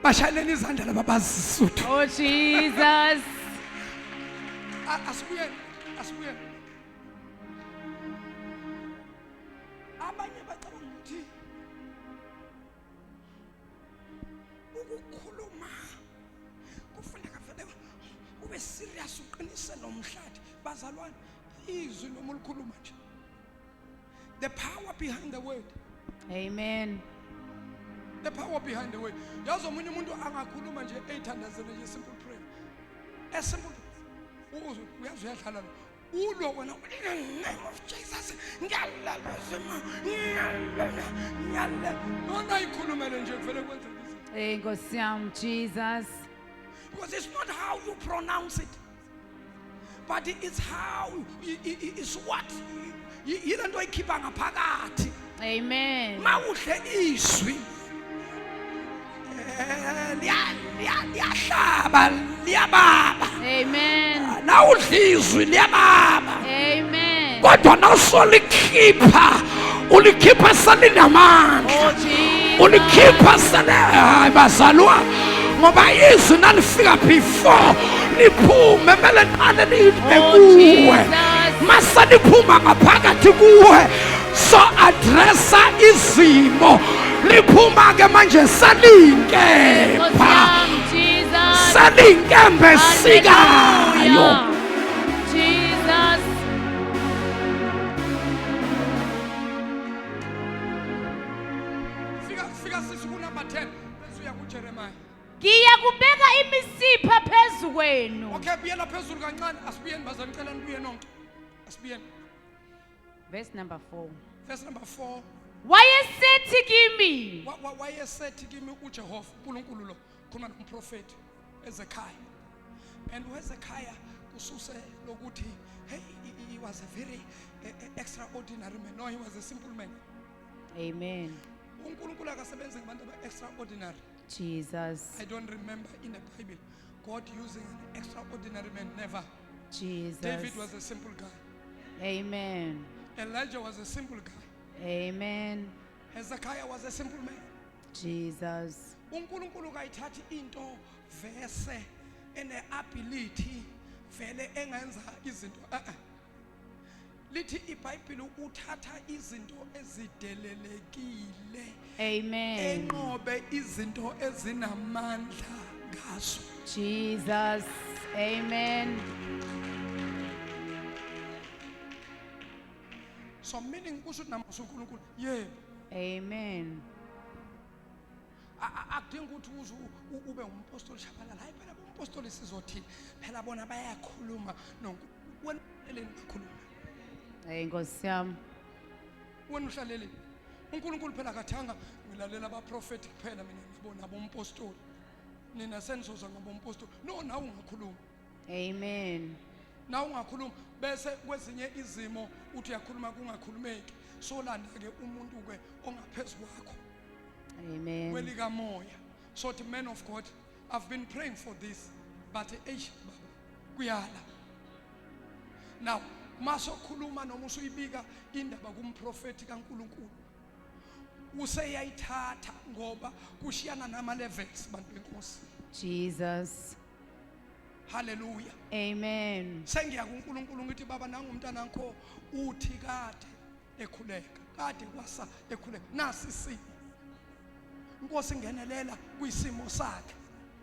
B: Bashayeleni izandla laba bazisuthu.
C: Oh, Jesus.
B: Asibuyele. Abanye bacabanga ukuthi ukukhuluma kufuneka vele ube serious uqinise nomhlathi. Bazalwane, izwi noma ulikhuluma nje. The power behind the word.
C: Amen.
B: The power behind the word. Yazi omunye umuntu angakhuluma nje 800 nje simple prayer. A simple uyazi uyadlala ulo wena in the name of Jesus ngiyalazima ngiyalala nona ikhulumele nje kuvele kwenzeka izinto.
C: Hey, Nkosi yami, Jesus.
B: Because it's not how you pronounce it, but it's how it's what yilento oyikhipha ngaphakathi.
C: Amen.
B: Mawuhle izwi liyahlaba liyababa.
C: Amen.
B: Nawudlizwi liyababa.
C: Amen.
B: Kodwa nawusolikhipha ulikhipha salinamandla.
C: Oh, Jesus.
B: Ulikhipha sale bazalwa ngoba izwi nalifika before liphume mele nqale libe kuwe. Masa liphuma ngaphakathi kuwe so addressa izimo liphuma ke manje salinkemba. Salinkembe sikayo.
C: Jesus.
B: Fika sisi ku number 10 bese uya ku Jeremiah.
C: Ngiyakubeka imisipha phezu kwenu.
B: Okay, buyela phezulu kancane asibuyeni bazalwane ngicela nibuye nonke. Asibuyeni.
C: Verse number 4.
B: Verse number 4.
C: Wayesethi kimi.
B: Wayesethi kimi uJehova uNkulunkulu lo khuluma nomprofeti Ezekiah. And uHezekiah kususe lokuthi hey he was a very extraordinary man. No, he was a simple man.
C: Amen.
B: uNkulunkulu akasebenzi ngabantu extraordinary.
C: Jesus.
B: I don't remember in the Bible God using an extraordinary man, never.
C: Jesus.
B: David was a simple guy.
C: Amen.
B: Elijah was a simple guy.
C: Amen.
B: Hezekiah was a simple man.
C: Jesus.
B: uNkulunkulu kayithathi into vese ene ability vele engenza izinto lithi iBhayibheli uthatha izinto ezidelelekile
C: Amen.
B: enqobe izinto ezinamandla ngaso.
C: Jesus. Amen.
B: So meaning kusho namusu uNkulunkulu yebo.
C: Amen.
B: Akudingi ukuthi uze ube umpostoli shabalala. Hayi phela umpostoli sizothini? Phela bona bayakhuluma wena eleni bakhuluma.
C: Hey, Nkosi yami.
B: Wena uhlalele. uNkulunkulu phela akathanga ngilalela abaprofeti kuphela mina ngibona abompostoli. Nina senizoza ngabompostoli. No, nawe ungakhuluma.
C: Amen.
B: Nawe ungakhuluma bese kwezinye izimo uthi uyakhuluma kungakhulumeki. Solanda ke umuntu ke ongaphezulu kwakho.
C: Amen.
B: Welika moya. So the man of God, I've been praying for this, but kuyala. Now, maso khuluma noma usuyibika indaba kumprofeti kaNkulunkulu. Useyayithatha ngoba kushiyana nama levels bantu benkosi.
C: Jesus.
B: Hallelujah.
C: Amen.
B: Sengiya kuNkulunkulu ngithi baba nangu umntana wakho uthi kade ekhuleka. Kade kwasa ekhuleka. Nasi isimo. Inkosi ngenelela kwisimo sakhe.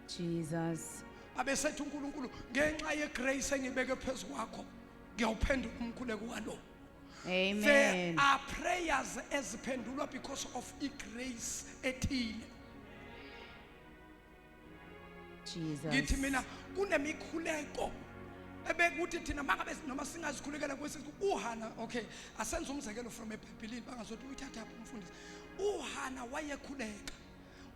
C: Jesus.
B: Abesethi uNkulunkulu ngenxa yegrace engibeke phezulu kwakho ngiyawuphendula umkhuleko walo.
C: Amen.
B: There are prayers eziphendulwa because of grace ethile.
C: Jesus.
B: Ngithi mina kunemikhuleko ebekuthi thina mangabe noma singazikhulekela kwesizwe uHana. Okay, asenze umzekelo from eBhayibhelini bangazothi uyithatha apha umfundisi. uHana wayekhuleka.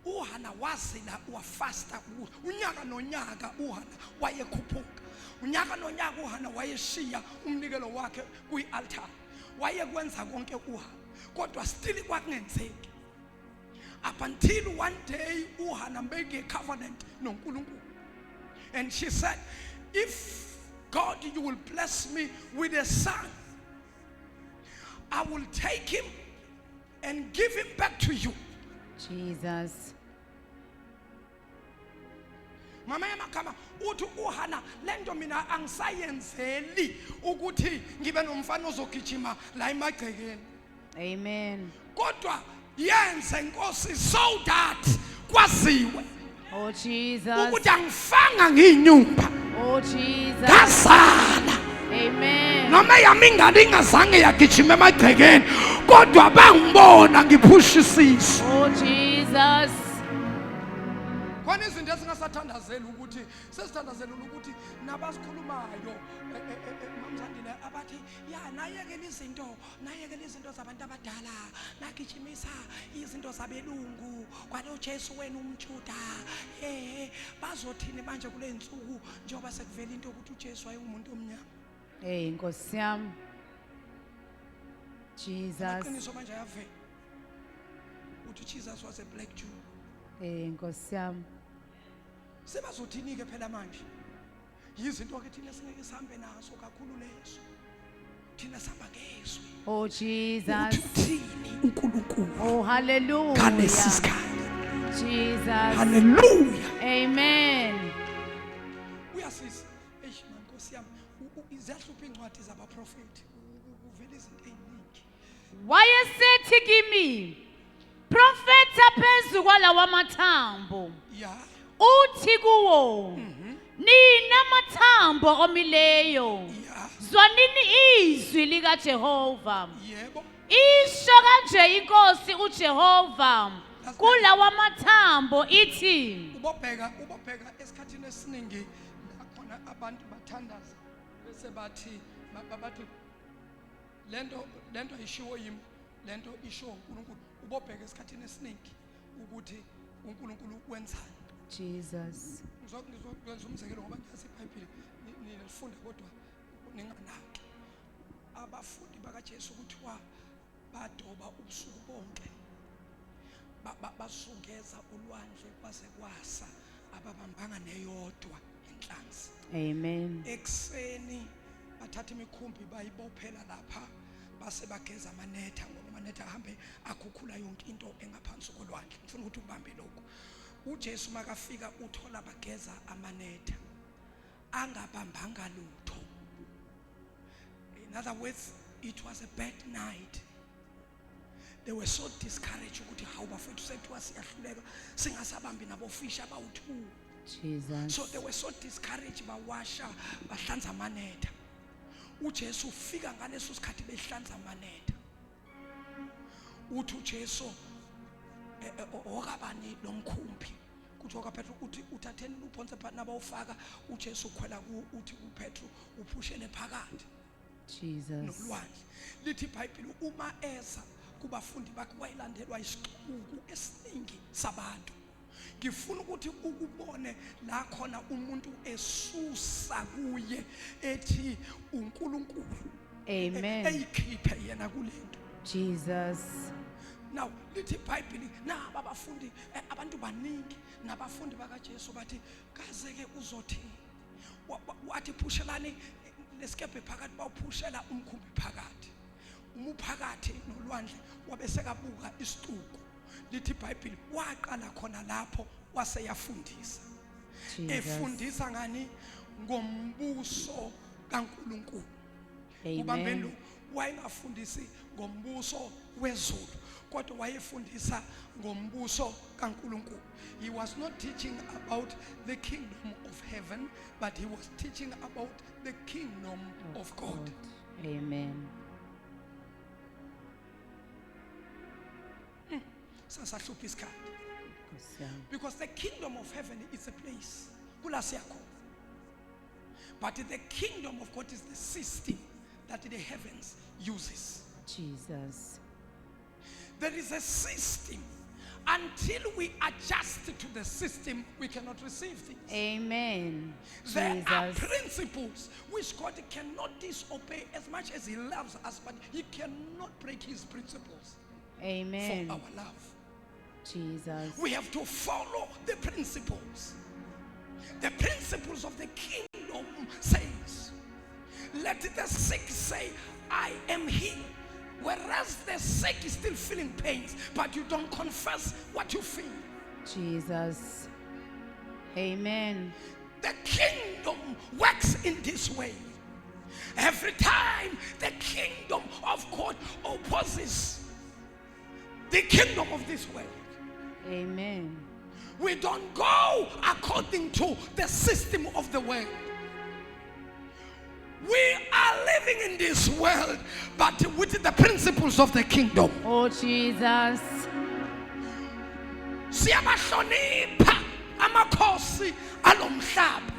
B: uHana wazila wafasta unyaka nonyaka. uHana wayekhuphuka unyaka nonyaka. uHana wayeshiya umnikelo wakhe kwi-altar. Wayekwenza konke uHana. kodwa still kwakungenzeki up until one day uHana made a covenant noNkulunkulu, and she said, if God, you will bless me with a son, I will take him and give him back to you.
C: Jesus.
B: Mama yamakama uthi uHana lento mina angisayenzeli ukuthi ngibe nomfana ozogijima la emagcekeni.
C: Amen.
B: Kodwa yenze inkosi so that kwaziwe
C: Oh Jesus.
B: ukuthi angifanga ngiyinyumba
C: Oh Jesus.
B: ngazala.
C: Amen.
B: Noma yami ingane ingazange yagijima emagcekeni kodwa bangibona ngiphushisiso.
C: Oh Jesus.
B: Khona izinto esingasathandazeli ukuthi sesithandazela ukuthi nabasikhulumayo mamzandile abathi ya nayekela izinto zabantu abadala nagijimisa izinto zabelungu kwalo Jesu wena umJuda bazothini manje kule insuku njengoba sekuvela into ukuthi uJesu wayengumuntu omnyama.
C: Hey Nkosi yami. Jesus.
B: Qiniso manje yavela ukuthi Jesus was a black Jew.
C: Hey Nkosi yami.
B: Sebazothini ke phela manje yizinto ke thina singeke sihambe naso kakhulu leso thina sihamba ngezwi.
C: Oh Jesus.
B: Uthini uNkulunkulu
C: Oh hallelujah.
B: kanesi isikhathi.
C: Jesus.
B: Hallelujah.
C: Amen.
B: Uyasizwa Nkosi yami izahlupha incwadi zabaprofeti kuvela izinto eziningi.
C: Wayesethi kimi profeta phezu kwalawa mathambo
B: Yeah.
C: uthi kuwo nina mathambo omileyo
B: Yeah.
C: zwanini izwi lika Jehova
B: Yebo.
C: isho kanje inkosi uJehova kulawa mathambo ithi
B: Ubobheka esikhathini esiningi la khona abantu bathandaza bese bathi lento ishiwo yimi lento isho uNkulunkulu. Ubobheka esikhathini esiningi ukuthi uNkulunkulu wenzani.
C: Jesus.
B: Ngizokwenza umzekelo ngoba ngiyazi iBhayibheli nilifunda kodwa ninganaki. Abafundi bakaJesu kuthiwa badoba ubusuku bonke basungeza ulwandle kwaze kwasa ababambanga neyodwa inhlanzi.
C: Amen.
B: Ekseni bathatha imikhumbi bayibophela lapha base bageza amanetha ngoba amanetha ahambe akhukhula yonke into engaphansi kolwandle. Ngifuna ukuthi ubambe lokho. uJesu makafika uthola bageza amanetha angabambanga lutho. In other words, it was a bad night. They were so discouraged ukuthi hawu bafethu sethu siyahluleka singasabambi nabofisha abawu2.
C: Jesus.
B: So they were so discouraged bawasha bahlanza amanetha. uJesu ufika ngaleso sikhathi behlanza amanetha. Uthi uJesu okabani lomkhumbi kuthi okaPetru uthi uthatheni luphonse phansi nabawufaka uJesu ukhwela uthi kuPetru uphushele phakathi
C: Jesus.
B: nolwandle. Lithi iBhayibheli uma eza kubafundi bakhe wayilandelwa isixuku esiningi sabantu. Ngifuna ukuthi ukubone la khona umuntu esusa kuye ethi uNkulunkulu.
C: Amen.
B: Eyikhiphe yena kulento.
C: Jesus.
B: Now lithi iBhayibheli naba abafundi abantu baningi nabafundi bakaJesu bathi kaze ke uzothi wathi phushelani lesikebhe phakathi bawuphushela umkhumbi phakathi. Umuphakathi nolwandle wabesekabuka isixuku. Lithi iBhayibheli waqala khona lapho waseyafundisa. Efundisa ngani ngombuso kaNkulunkulu. Ubambe lo wayengafundisi ngombuso wezulu kodwa wayefundisa ngombuso kaNkulunkulu. He was not teaching about the kingdom of heaven, but he was teaching about the kingdom of God.
C: Amen.
B: Sasahlupha isikhathi. Because the kingdom of heaven is a place kula siyakho. But the kingdom of God is the system that the heavens uses.
C: Jesus.
B: There is a system Until we adjust to the system, we cannot receive things.
C: Amen.
B: There are
C: Jesus.
B: principles which God cannot disobey as much as He loves us, but He cannot break His principles
C: Amen.
B: for our love.
C: Jesus.
B: We have to follow the principles. The principles of the kingdom says, let the sick say, I am healed. Whereas the sick is still feeling pains, but you don't confess what you feel.
C: Jesus. Amen.
B: The kingdom works in this way. Every time the kingdom of God opposes the kingdom of this world,
C: Amen.
B: we don't go according to the system of the world. We are living in this world, but with the principles of the kingdom.
C: Oh, Jesus.
B: Siyabahlonipha amakhosi alomhlaba.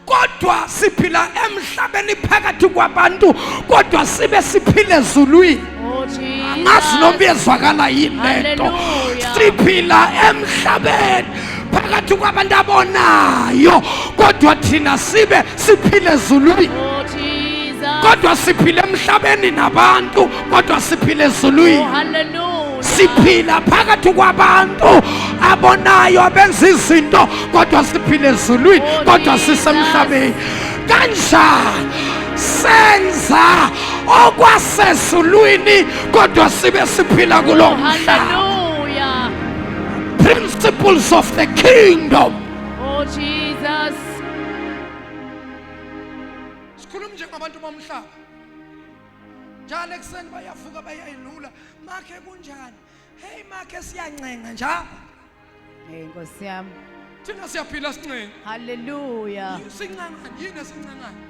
B: Kodwa siphila emhlabeni phakathi kwabantu, kodwa sibe siphile ezulwini.
C: Oh, Jesus.
B: Angazi noma iyezwakala yini lento.
C: Hallelujah.
B: Siphila emhlabeni phakathi kwabantu abonayo, kodwa thina sibe siphile ezulwini.
C: Oh, Jesus.
B: Kodwa siphile emhlabeni nabantu, kodwa siphile
C: Oh,
B: ezulwini.
C: hallelujah.
B: Siphila phakathi kwabantu abonayo abenza izinto, kodwa siphile ezulwini,
C: Oh,
B: kodwa
C: Jesus.
B: sisemhlabeni. Kanjani senza okwasezulwini, kodwa sibe siphila kulo
C: Oh,
B: mhlaba.
C: hallelujah.
B: Principles of the kingdom.
C: Oh, Jesus.
B: Sikhuluma njengabantu bomhlaba. Njalo ekuseni bayavuka bayayilula. Makhe kunjani? Hey makhe siyancenga njalo.
C: Hey, Nkosi yami.
B: Thina siyaphila sincenga.
C: Hallelujah.
B: Sincengani yini esincengani?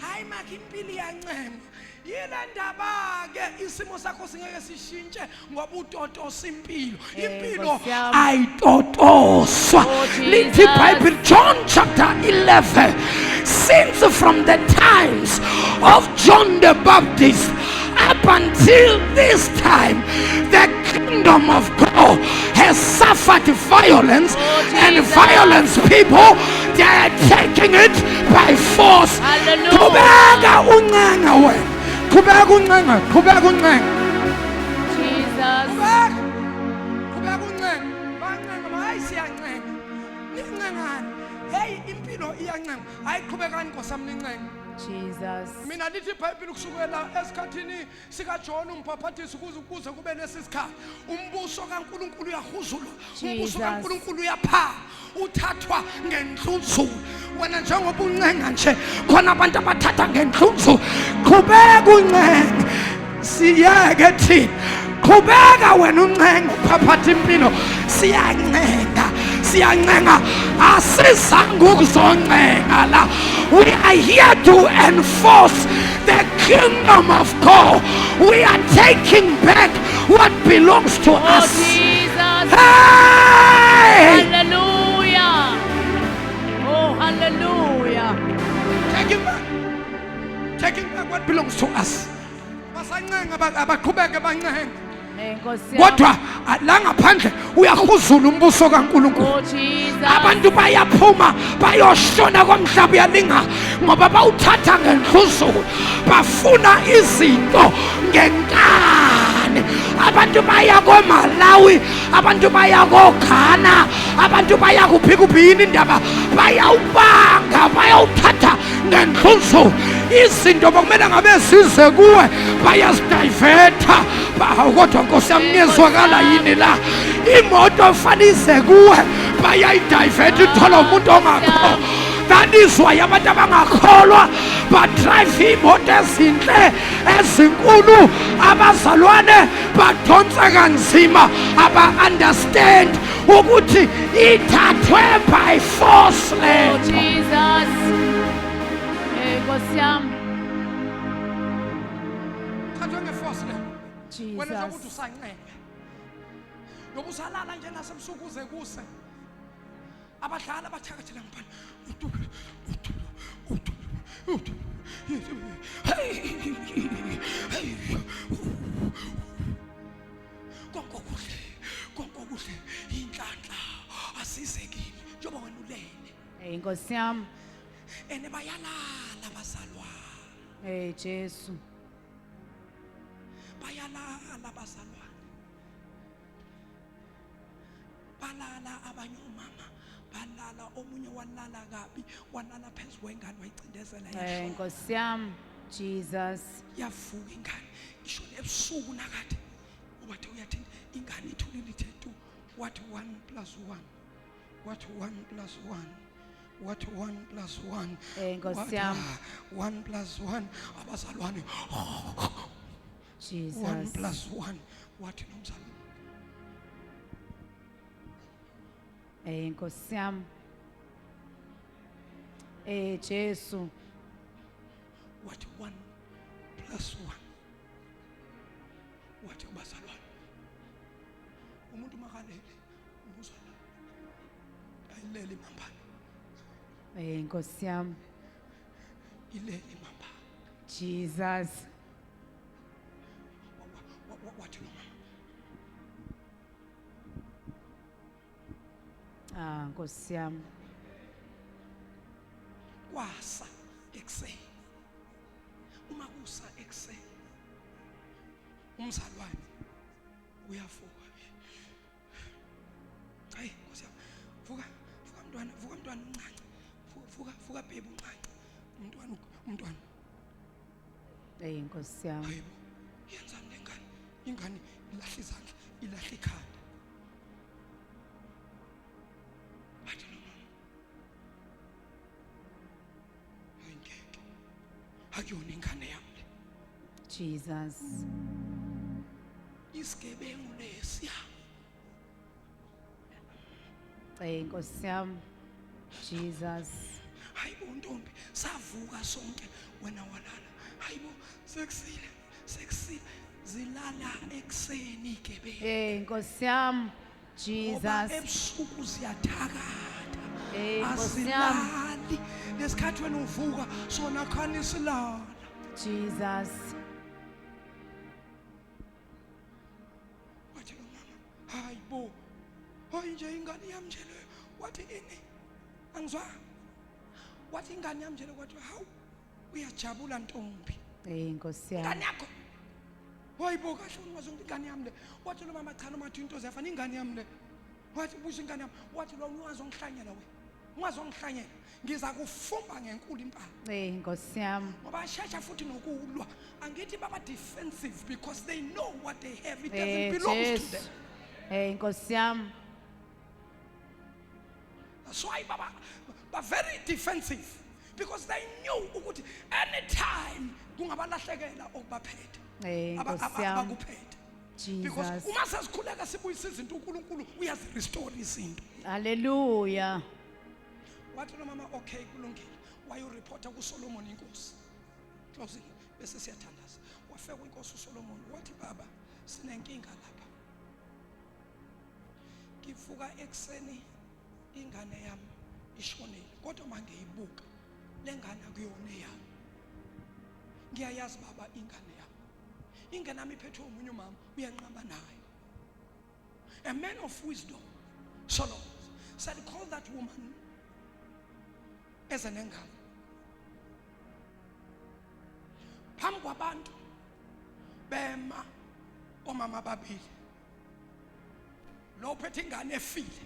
B: Hayi makhe impilo iyancenga. Yila ndaba ke isimo sakho singeke sishintshe ngoba utotosa impilo. Impilo
C: Nkosi yami.
B: ayitotoswa.
C: Oh,
B: Lithi
C: Jesus.
B: Bible John chapter 11. Since from the times of John the Baptist up until this time, the kingdom of God has suffered violence,
C: Oh,
B: and
C: Jesus.
B: violence people, they are taking it by force.
C: Hallelujah.
B: Qhubeka uncenga wena. Qhubeka uncenga, qhubeka uncenga.
C: Jesus.
B: Qhubeka uncenga. Bancenga, hayi siyancenga. Nincengani? Hey impilo iyancenga. Hayi qhubekani Nkosi nincenga.
C: Jesus.
B: Mina lithi iBhayibheli kusukela esikhathini sika John umphapathisi ukuze kube lesisikhathi umbuso kaNkuluNkulu uyahuzulwa, umbuso kaNkuluNkulu uyapha, uthathwa ngenhlunzulu. Wena njengoba uncenga nje khona abantu abathatha ngenhlunzulu. Qhubeka uncenga, siyeke thina. Qhubeka wena uncenga uphaphatha impilo, siyancenga. Siyancenga, asizange ukuzoncenga la. We are here to enforce the kingdom of God. We are taking back what belongs to
C: Oh,
B: us.
C: Jesus.
B: Hey!
C: Hallelujah. Oh, hallelujah.
B: Taking back. Taking back what belongs to us. Basancenga abaqhubeke bancenga.
C: Hey, Nkosi yami.
B: Kodwa la ngaphandle uyahuzula umbuso kaNkuluNkulu.
C: Oh, Jesus.
B: Abantu bayaphuma bayoshona komhlaba uyalinga ngoba bawuthatha ngenhluzulu, bafuna izinto ngenkani. Abantu baya koMalawi, abantu baya koGhana, abantu baya kuphi yini indaba, bayawubanga bayawuthatha ngenhluzulu. Izinto bekumele ngabe size kuwe bayazidiverta. Kodwa Nkosi yami ngezwakala yini la? Imoto fanele ize kuwe bayayidiverta ithola umuntu ongakho. That is why abantu abangakholwa badrive imoto ezinhle ezinkulu, abazalwane badonsa kanzima, aba-understand ukuthi ithathwe by force
C: Oh,
B: lento.
C: Jesus. Hey, Nkosi yami.
B: Ithathwe nge-force lento. Wena nje ukuthi
C: Jesus.
B: usancenga yoba usalala nje nasebusuku uze kuse abadlali abathakathela ngaphandle konke okuhle basize kimi njengoba wena ulele
C: Nkosi yami.
B: ene bayalala bazalwane
C: Jesu.
B: bayalala bazalwane balala abanye omama balala omunye walala kabi walala phezu kwengane wayicindezela yashona
C: Nkosi yami. Jesus.
B: yavuka ingane ishona ebusuku nakade ubathi uyathi ingane ithulile ithe tu what 1 + 1 what 1 + 1 what 1 + 1
C: Nkosi yami.
B: 1 + 1 abazalwane
C: Jesus.
B: 1 + 1 wathi nomzalwane
C: Nkosi yami. Jesu.
B: wathi 1 + 1 wathi abazalwane umuntu makalele umuzala ayilele imambala
C: Nkosi yami.
B: ilele imambala
C: Jesus.
B: wathi nomama
C: Nkosi yami.
B: kwasa ekseni uma kusa ekseni umzalwane uyavuka hayi Nkosi yami vuka mntwana umncane vuka baby umncane umntwana
C: Nkosi yami.
B: hayibo yenzani lengane ingane ilahla izandla ilahla ikhanda bathi nomama ngeke akuyona ingane yami
C: Jesus.
B: isigebengu lesiya
C: Nkosi yami. Jesus.
B: hayibo ntombi savuka sonke wena walala hayibo sekusile zilala ekseni igebengu
C: Nkosi yami.
B: ngoba
C: Jesus.
B: ebusuku ziyathakatha
C: Nkosi yami.
B: asilali lesikhathi wena uvuka sona khani silala
C: Jesus.
B: wathi lo mama hayibo hayi nje ingane yami nje leyo wathi ini angizwa wathi ingane yami nje leyo wathi hawu uyajabula ntombi
C: Nkosi yami.
B: ingane yakho hayibo kahle ungazonke ingane yami le wathi lo mama cha noma into ziyafana ingane yami le wathi busha ingane yami wathi lo ungazongihlanyela we ungazongihlanyela ngiza kufumba ngenkulu impala
C: Nkosi yami.
B: ngoba ashesha futhi nokulwa angithi baba defensive because they know what they have it doesn't belong to them
C: Nkosi yami.
B: that's why baba very defensive because they knew ukuthi anytime kungabalahlekela okubaphethe
C: Nkosi yami.
B: abakuphethe because
C: Jesus.
B: uma sesikhuleka sibuyisa izinto uNkulunkulu uyazirestore izinto
C: Hallelujah.
B: wathi lo mama okay kulungile wayoreporta kuSolomon inkosi closing bese siyathandaza wafika inkosi uSolomon wathi baba sinenkinga lapha ngivuka ekseni ingane yami ishonile kodwa mangiyibuka lengane akuyona yami ngiyayazi baba ingane yami iphethwe umunye umama uyanqaba nayo a man of wisdom Solomon said call that woman as an engane phambi kwabantu bema omama babili lo phethe ingane efile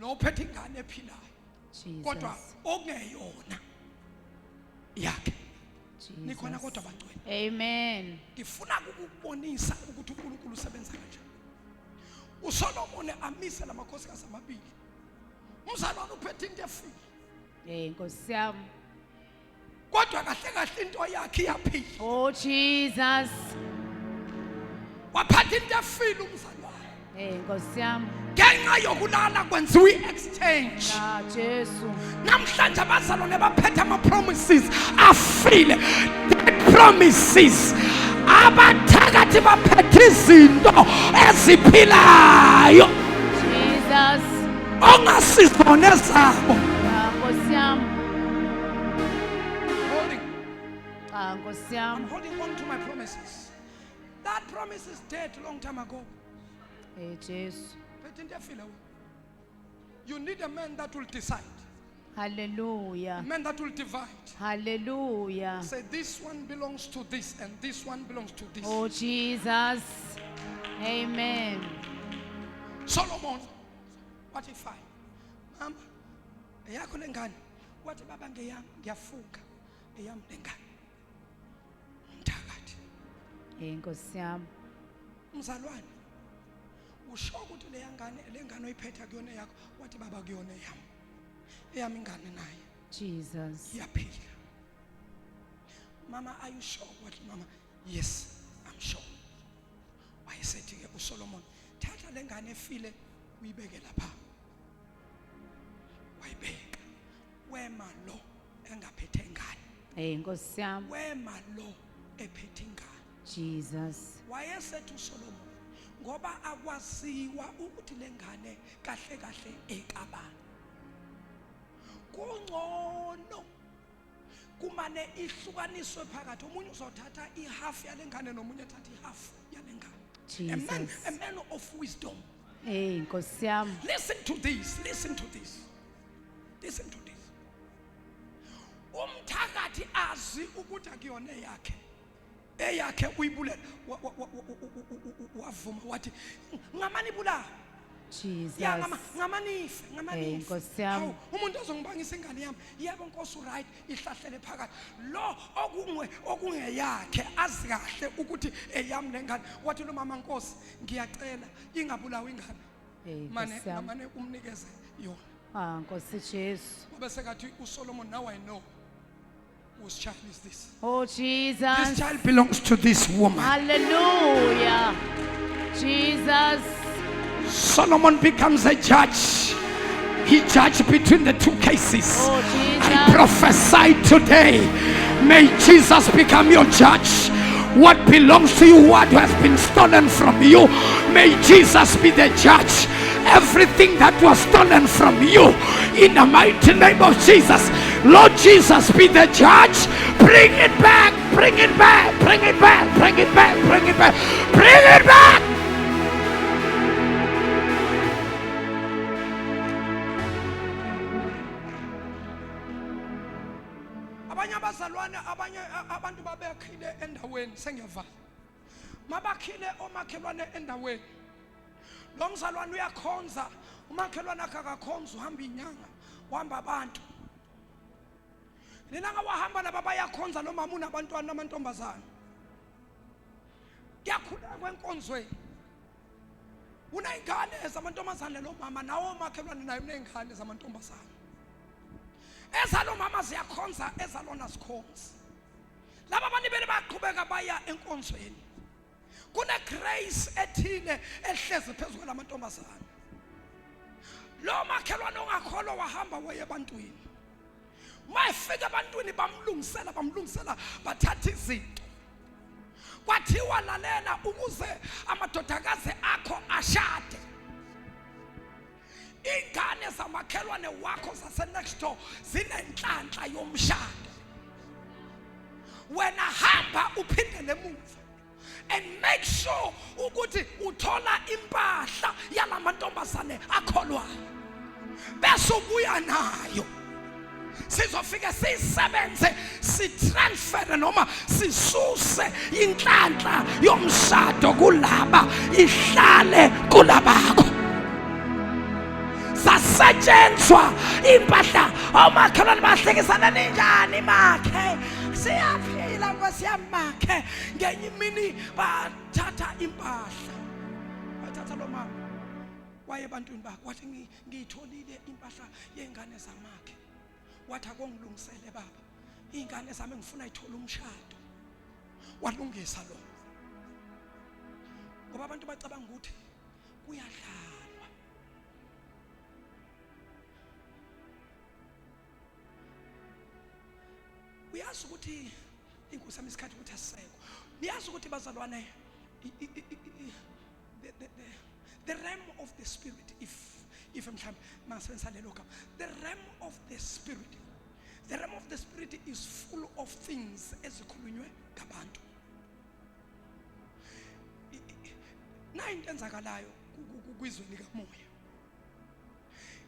B: lo phethe ingane ephilayo kodwa
C: Jesus.
B: okungeyona yakhe nikhona
C: Jesus.
B: kodwa bangcwele
C: Amen.
B: ngifuna ukukubonisa ukuthi uNkulunkulu usebenza kanjani uSolomon amise lamakhosikazi amabili umzalwane uphethe into efile
C: Nkosi yami.
B: kodwa kahle into yakhe iyaphila
C: Oh Jesus.
B: waphatha into efile umzalwane
C: Nkosi yami.
B: ngenxa yokulala kwenziwa i-exchange
C: Jesu.
B: namhlanje abazalwane baphethe ama-promises afile promises abathakathi baphethe izinto eziphilayo
C: Jesus.
B: ongasizona ezabo
C: Nkosi yami. Nkosi
B: I'm
C: yami.
B: holding on to my promises. That promise is dead long time ago.
C: Jesu.
B: You need a man that will decide, a
C: Hallelujah.
B: man that will divide.
C: Hallelujah.
B: Say, this one belongs to this and this one belongs to this.
C: Oh, Jesus. Amen.
B: Solomon, what if I? Mama, eyakho lengane. Wathi baba ngeyami ngiyafuka. Eyami lengane. Umthakathi.
C: Nkosi yami.
B: Mzalwane. Usho ukuthi lengane oyiphetha kuyona yakho. Wathi baba kuyona yami. Eyami ingane naye.
C: Jesus.
B: Iyaphila. Mama, are you sure? What, Mama? Yes, I'm sure. Wayesethi ke uSolomon, thatha lengane efile uyibeke lapha. Wayibeka. Wema lo engaphethe ingane.
C: Nkosi yami.
B: Wema lo ephethe ingane.
C: Jesus.
B: Wayesethi uSolomon, ngoba akwaziwa ukuthi lengane kahle kahle ekabani. Kungcono kumane ihlukaniswe phakathi, omunye uzothatha ihalf yalengane nomunye uthatha ihalf yalengane.
C: Jesus.
B: A man of wisdom.
C: Nkosi yami.
B: Listen to this. Listen to this. Listen to this. Umthakathi azi ukuthi akuyona yakhe. Eyakhe uyibulela. Wavuma wathi ngamani ibulala.
C: Jesus.
B: Ya ngamanife.
C: Nkosi yami.
B: Umuntu ozongibangisa ingane yami, yebo Nkosi right, ihlahlele phakathi. Lo okungeyakhe azi kahle ukuthi eyami lengane. Wathi lo mama Nkosi, ngiyacela ingabulawa ingane. Mane umnikeze yona.
C: Nkosi Jesu.
B: Bese kathi uSolomon, now I know whose child is this.
C: Oh, Jesus.
B: This child belongs to this woman.
C: Hallelujah. Jesus.
B: Solomon becomes a judge. He judged between the two cases.
C: Oh,
B: I
C: Jesus.
B: prophesy today, may Jesus become your judge. What belongs to you, what has been stolen from you, may Jesus be the judge. Everything that was stolen from you, in the mighty name of Jesus, Lord Jesus, be the judge. Bring it back, bring it back, bring it back, bring it back, bring it back, bring it back. Abanye abazalwane, abanye abantu babekhile endaweni sengevala. Mabakhile omakhelwane endaweni. Lo mzalwane uyakhonza, umakhelwane akhe akakhonza, uhamba inyanga, uhamba abantu. Nina ngawahamba laba bayakhonza lo mama unabantwana amantombazana. Kuyakhula kwenkonzweni. Uneyingane zamantombazane lo mama, nawo omakhelwane naye uneyingane zamantombazane. Ezalo mama ziyakhonza, ezalona sikhonza. Laba abantu bele baqhubeka baya enkonzweni. Kune grace ethile ehleze phezulu kwalamantombazana. Lo makhelwane ongakholwa wahamba waye ebantwini. Mayefika ebantwini bamlungisela bathatha izinto. Kwathiwa lalela ukuze amadodakazi akho ashade. Ingane zamakhelwane wakho zase next door zinenhlanhla yomshado. Wena hamba uphindele emuva and make sure ukuthi uthola impahla yalamantombazane akholwayo. Bese ubuya nayo. Sizofika sisebenze sitransfer noma sisuse inhlanhla yomshado kulaba ihlale kulabakho. Sasetshenzwa impahla omakhelwane bahlekisana ninjani makhe siyaphila Nkosi yami makhe ngenye imini bathatha impahla bathatha lo mama waye ebantwini bakhe wathi ngiyitholile impahla yengane zamakhe wathi akongilungisele baba ingane zami ngifuna ithola umshado walungisa lo ngoba abantu bacabanga ukuthi kuyadlalwa. Uyazi ukuthi inkosi yami isikhathi ukuthi asisekho. Niyazi ukuthi bazalwane the realm of the spirit, if mhlawumbe mangisebenzisa lelo gama, the realm of the spirit is full of things ezikhulunywe ngabantu. Na into enzakalayo kwizwe likamoya.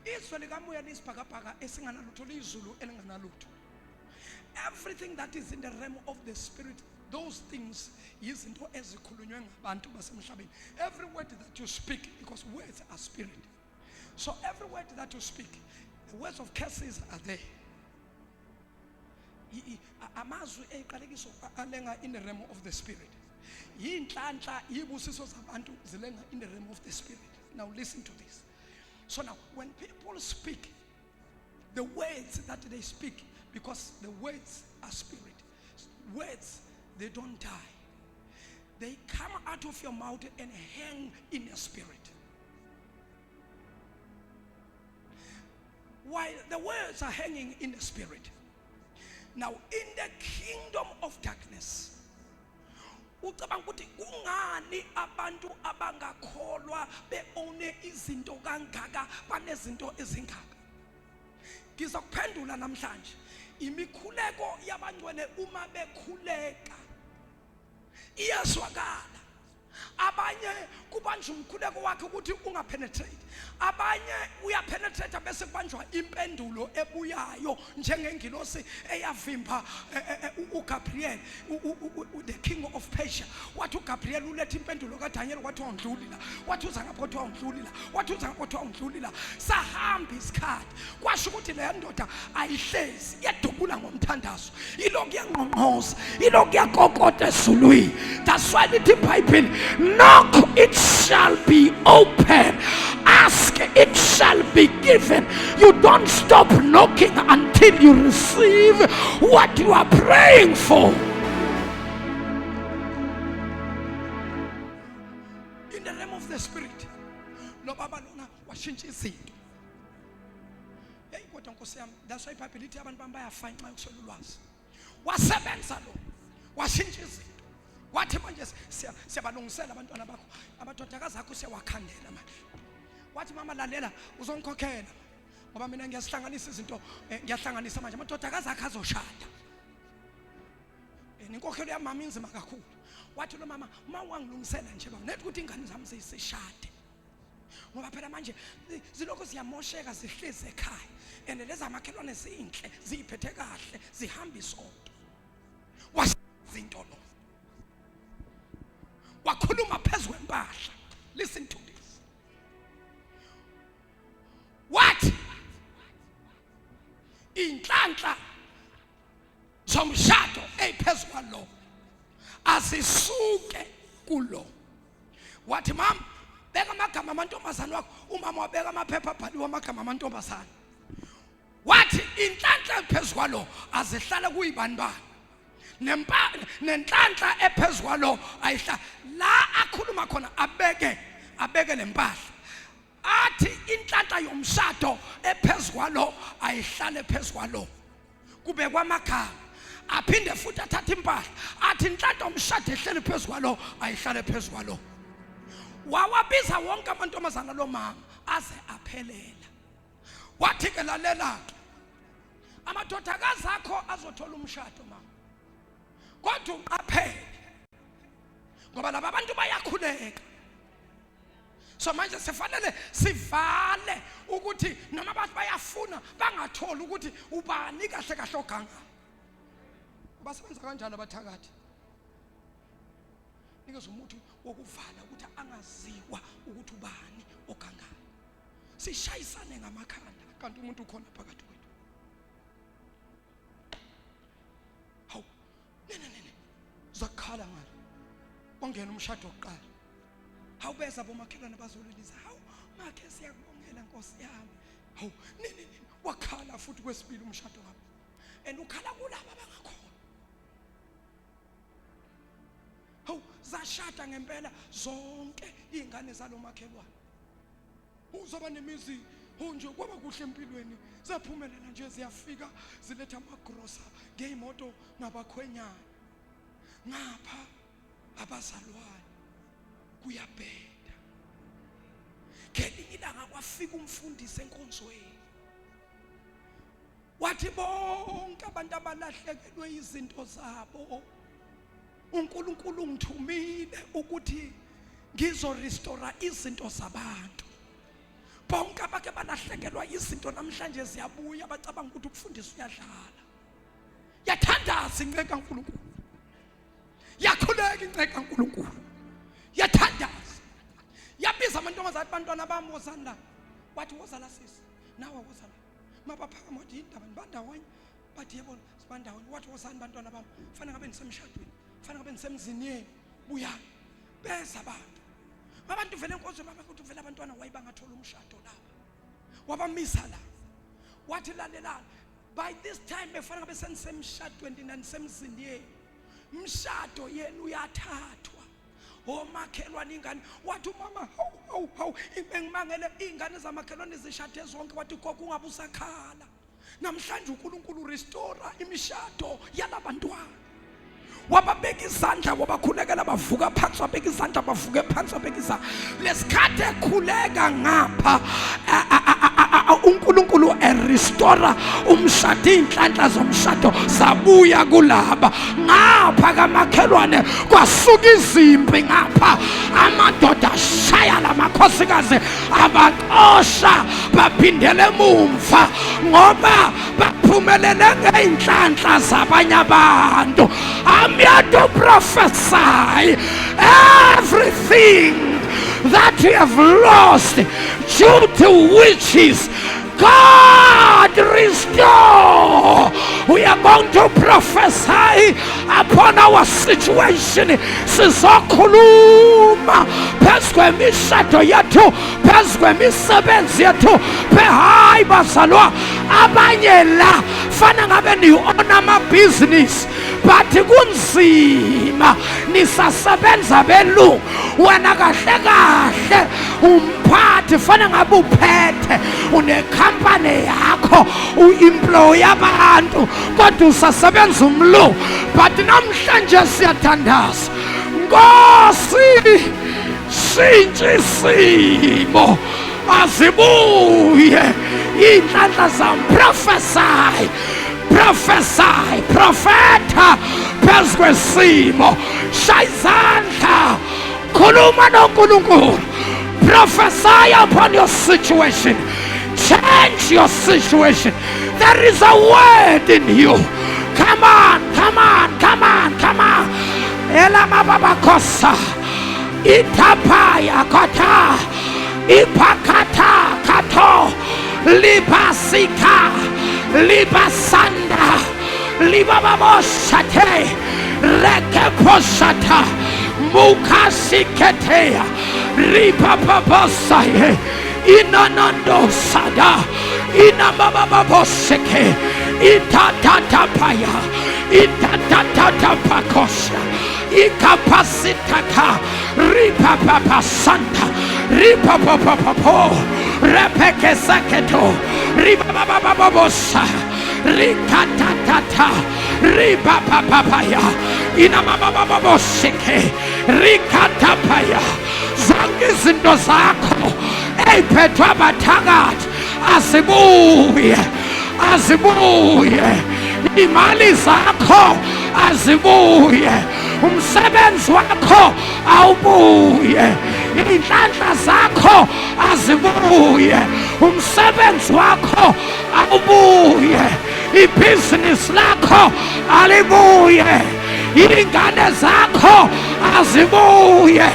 B: Izwe likamoya lisibhakabhaka esinganalutho, lizulu elinganalutho. Everything that is in the realm of the spirit, those things yizinto ezikhulunywe ngabantu basemhlabeni. Every word that you speak, because words are spirit. So every word that you speak, the words of curses are there. Amazwi eqalekiso alenga in the realm of the spirit. Yinhlanhla yibusiso zabantu zilenga in the realm of the spirit. Now listen to this. So now when people speak, the words that they speak, because the words are spirit, words, they don't die. They come out of your mouth and hang in your spirit. While the words are hanging in the spirit. Now in the kingdom of darkness, ucabanga ukuthi kungani abantu abangakholwa beone izinto kangaka banezinto ezingaka? Ngizokuphendula namhlanje. Imikhuleko yabangcwele uma bekhuleka iyazwakala. Abanye kubanjwa umkhuleko wakhe ukuthi ungapenetrate. Abanye uyapenetrate bese kubanjwa impendulo ebuyayo njengengilosi eyavimba uGabriel, the king of Persia. Wathi uGabriel ulethe impendulo kaDaniel wathi undlulila. Wathi uza ngapho wathi undlulila. Wathi uza ngapho wathi undlulila. Sahamba isikhathi. Kwasho ukuthi le ndoda ayihlezi yedubula ngomthandazo. Ilokhu yangqongqoza, ilokhu yakokota ezulwini. That's why lithi iBhayibheli, knock it shall be open, ask it shall be given. You don't stop knocking until you receive what you are praying for. In the realm of the spirit, lo baba lona washintsha izinto. Hey kodwa Nkosi yami, that's why iBhayibheli lithi abantu bayafana nxa ukuswela ulwazi. Wasebenza lo, washintsha izinto. Wathi manje siyabalungisela abantwana bakho, amadodakazi akho siyawakhandela manje. Wathi mama lalela uzongikhokhela ngoba mina ngiyasihlanganisa izinto, ngiyahlanganisa manje amadodakazi akho azoshada. Inkokhelo yamama inzima kakhulu. Wathi lo mama mawangilungisela nje baba nethi ukuthi ingane zami zisishade. Ngoba phela manje ziloko ziyamosheka zihleze ekhaya. And lezi amakhelwane zinhle, ziphethe kahle, zihamba isonto. Wazinto lo. Wakhuluma phezu kwempahla. Listen to this. What? Inhlanhla zomshado ephezu kwalo asisuke kulo. Wathi mama beka amagama amantombazana wakho. Umama wabeka amaphepha abhaliwe amagama amantombazana. Wathi inhlanhla ephezu kwalo azihlala kuyibani bani. Nenhlanhla ephezu kwalo ayihla la akhuluma khona abeke lempahla. Athi inhlanhla yomshado ephezu kwalo ayihlale ephezu kwalo. Kubekwa amagama. Aphinde futhi athatha impahla. Athi inhlanhla yomshado ehlele ephezu kwalo ayihlale ephezu kwalo. Wawabiza wonke amantombazana lo mama aze aphelela. Wathi ke lalela amadodakazi akho azothola umshado mama. Kodwa uqaphele ngoba laba bantu bayakhuleka. So manje sifanele sivale ukuthi noma abantu bayafuna bangatholi ukuthi ubani kahle kahle oganga. Basebenza kanjalo abathakathi. Nikeza umuntu wokuvala ukuthi angaziwa ukuthi ubani ogangayo. Sishayisane ngamakhanda kanti umuntu ukhona phakathi kwethu. Hawu. Nene. Zakhala ngalo. Ongena umshado oqala. Hawu beza bomakhelwane bazolelisa. Hawu makhe siyakubongela Nkosi yami. Hawu nene wakhala futhi kwesibili umshado wabo. And ukhala kulabo abangakhona. Hawu zashada ngempela zonke izingane zalomakhelwane. Uzoba nemizi nje kwaba kuhle empilweni. Zaphumelela nje ziyafika ziletha amagrosa ngeimoto nabakhwenyana. Ngapha abazalwane kuyabheda. Ngelinye ilanga kwafika umfundisi enkonzweni. Wathi bonke abantu abalahlekelwe izinto zabo uNkulunkulu ungithumile ukuthi Ngizorestora izinto zabantu. Bonke abake balahlekelwa izinto namhlanje ziyabuya bacabanga ukuthi ukufundisa uyadlala. Yathandaza inceke kaNkulunkulu. Yakhuleka inceke kaNkulunkulu. Yathandaza. Yabiza amantombazana abantwana bami wozani la. Wathi wozala sisi. Nawe wozala. Mabaphakama wathi indaba nibandawonye. Bathi yebo sibandawonye. Wathi wozani bantwana bami. Kufanele ngabe nisemshadweni. Kufanele ngabe nisemzini yenu. Buya. Beza abantu. Abantu vele enkonzweni babakuthi vele abantwana wayibangathola umshado lapha. Wabamisa la. Wathi lalelana. By this time befanele ngabe senisemshadweni nanisemzini yenu. Umshado yenu uyathathwa. Omakhelwane ingane wathi umama hawu ngimangele ingane zamakhelwane zishade zonke wathi gogo ungabe usakhala. Namhlanje uNkulunkulu restore imishado yalabantwana. Wababeka izandla wabakhulekela bavuka phansi wabeka izandla bavuke phansi wabeka izandla lesikhathi ekhuleka ngapha uNkulunkulu restore umshado inhlanhla zomshado zabuya kulaba ngapha kamakhelwane kwasuka izimpi ngapha amadoda ashaya lamakhosikazi abaxosha baphindele emumva ngoba baphumelele ngeinhlanhla zabanye abantu. I'm here to prophesy everything that you have lost due to witches, God restore. We are going to prophesy upon our situation. Sizokhuluma phezu kwemishado yethu, phezu kwemisebenzi yethu. Hayi bazalwa, abanye la fana ngabe ni-own amabhizinisi but kunzima nisasebenza belungu. Wena kahle kahle umphathi fana ngabe uphethe unekhampani yakho u-employ abantu kodwa usasebenza umlungu. But namhlanje siyathandaza, Nkosi shintsha isimo azibuye inhlanhla zami. Prophesy, prophesy, profeta phezu kwesimo. Shaya izandla, khuluma noNkulunkulu. Prophesy upon your situation. Change your situation. There is a word in you. Come on, come on, come on, come on. Elama baba kosa. Itapaya kata. Ipakata kato. Libasika. Libasanda. Libababoshate. Rekeposhata. Mukasiketea. Ripapabosaye. Inanando sada. Inabababoseke. Itatatapaya. Itatatapakosha. Ikapasitaka. Ripapapasanta. Ripapapapo. Repekesaketo. Ribabababosa. Rikatatata. Ripapapapaya. Inabababoseke. Rikatapaya. Zonke izinto zakho ey'phethwe abathakathi azibuye, azibuye. Imali zakho azibuye, umsebenzi wakho awubuye, inhlanhla zakho azibuye, umsebenzi wakho awubuye, ibhizinisi lakho alibuye, ingane zakho azibuye.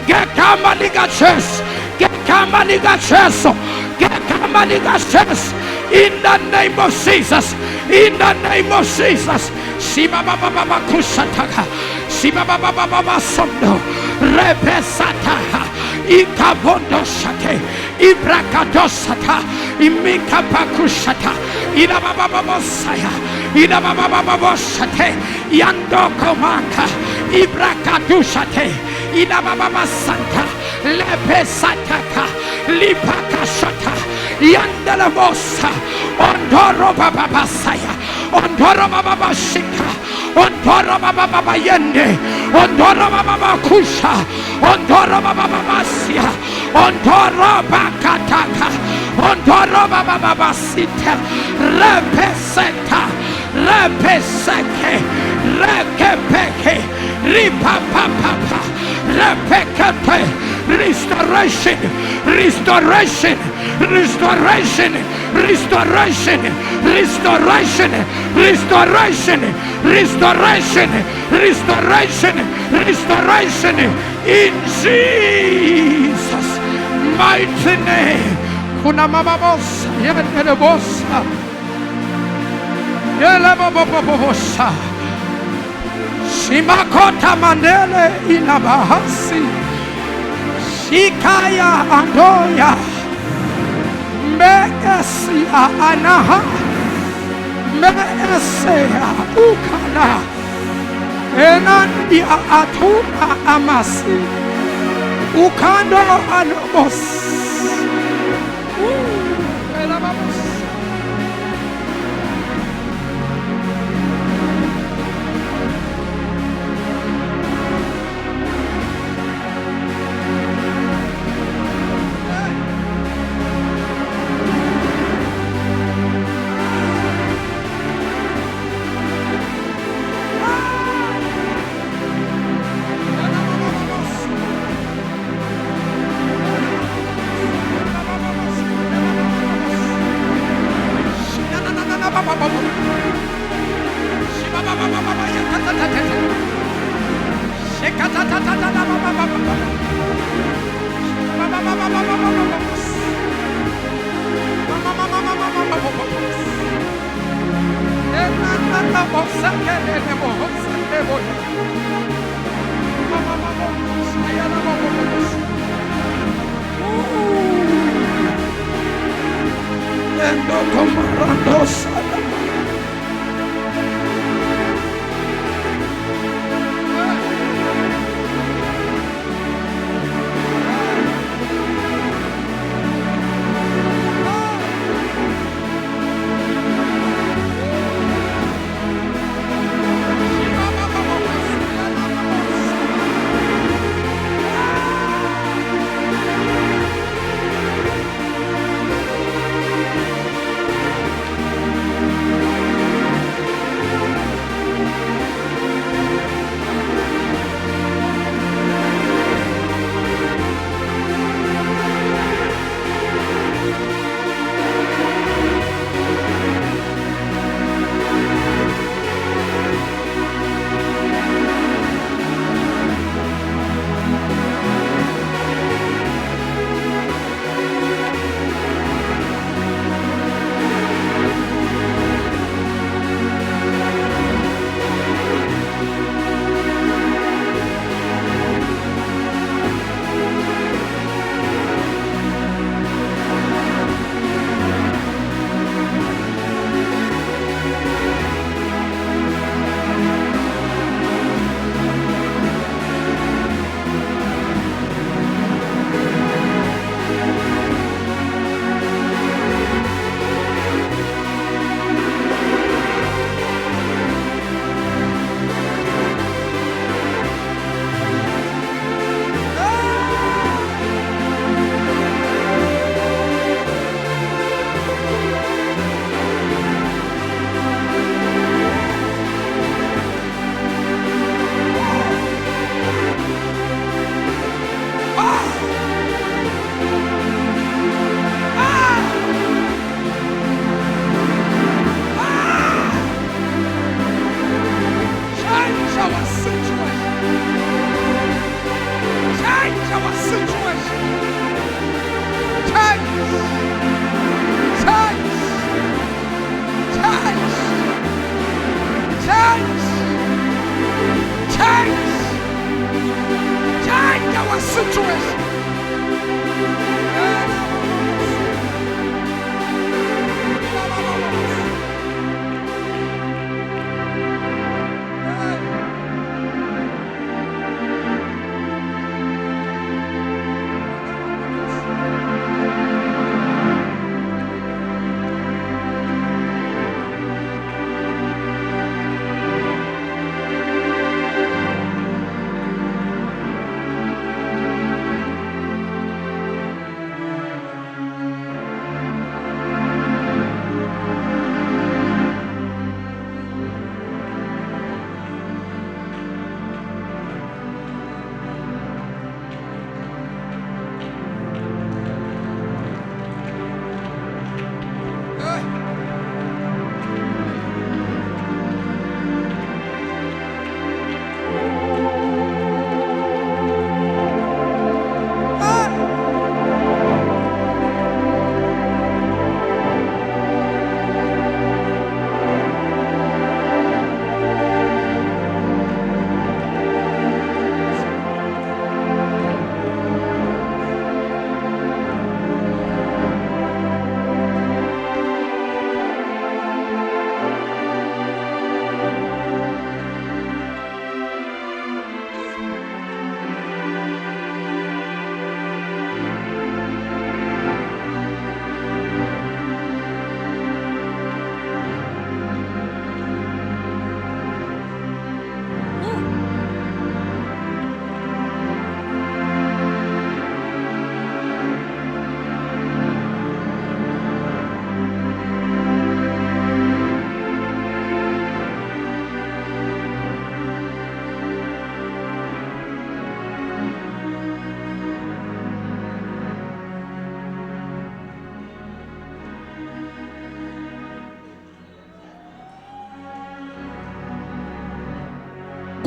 B: Ngegama likaJesu, ngegama likaJesu, ngegama likaJesu. In the name of Jesus, in the name of Jesus. Shiba baba baba kushataka, shiba baba baba sondo, repesata, ikabondo shate, ibrakadosata, imika pakushata, ina baba baba saya, ina baba baba shate, yando komanda, ibrakadushate, ina baba santa, lepesataka, lipakashata. Yandala mosa, ondoro baba basaya, ondoro baba shika, ondoro baba yende, ondoro baba kusha, ondoro baba basia, ondoro bakataka, ondoro baba basita, repeseta, repeseke, rekepeke, ripapapapa,
A: Repekate. Restoration. Restoration. Restoration. Restoration. Restoration. Restoration. Restoration. Restoration. Restoration. In Jesus' mighty name. Kuna mama bossa. Yele bossa. Yele bossa. Shimakota mandele inabahasi. Shikaya andoya. Meesia anaha. Meesia ukana. Enandia atuna amasi. Ukando anobos. Elabamos.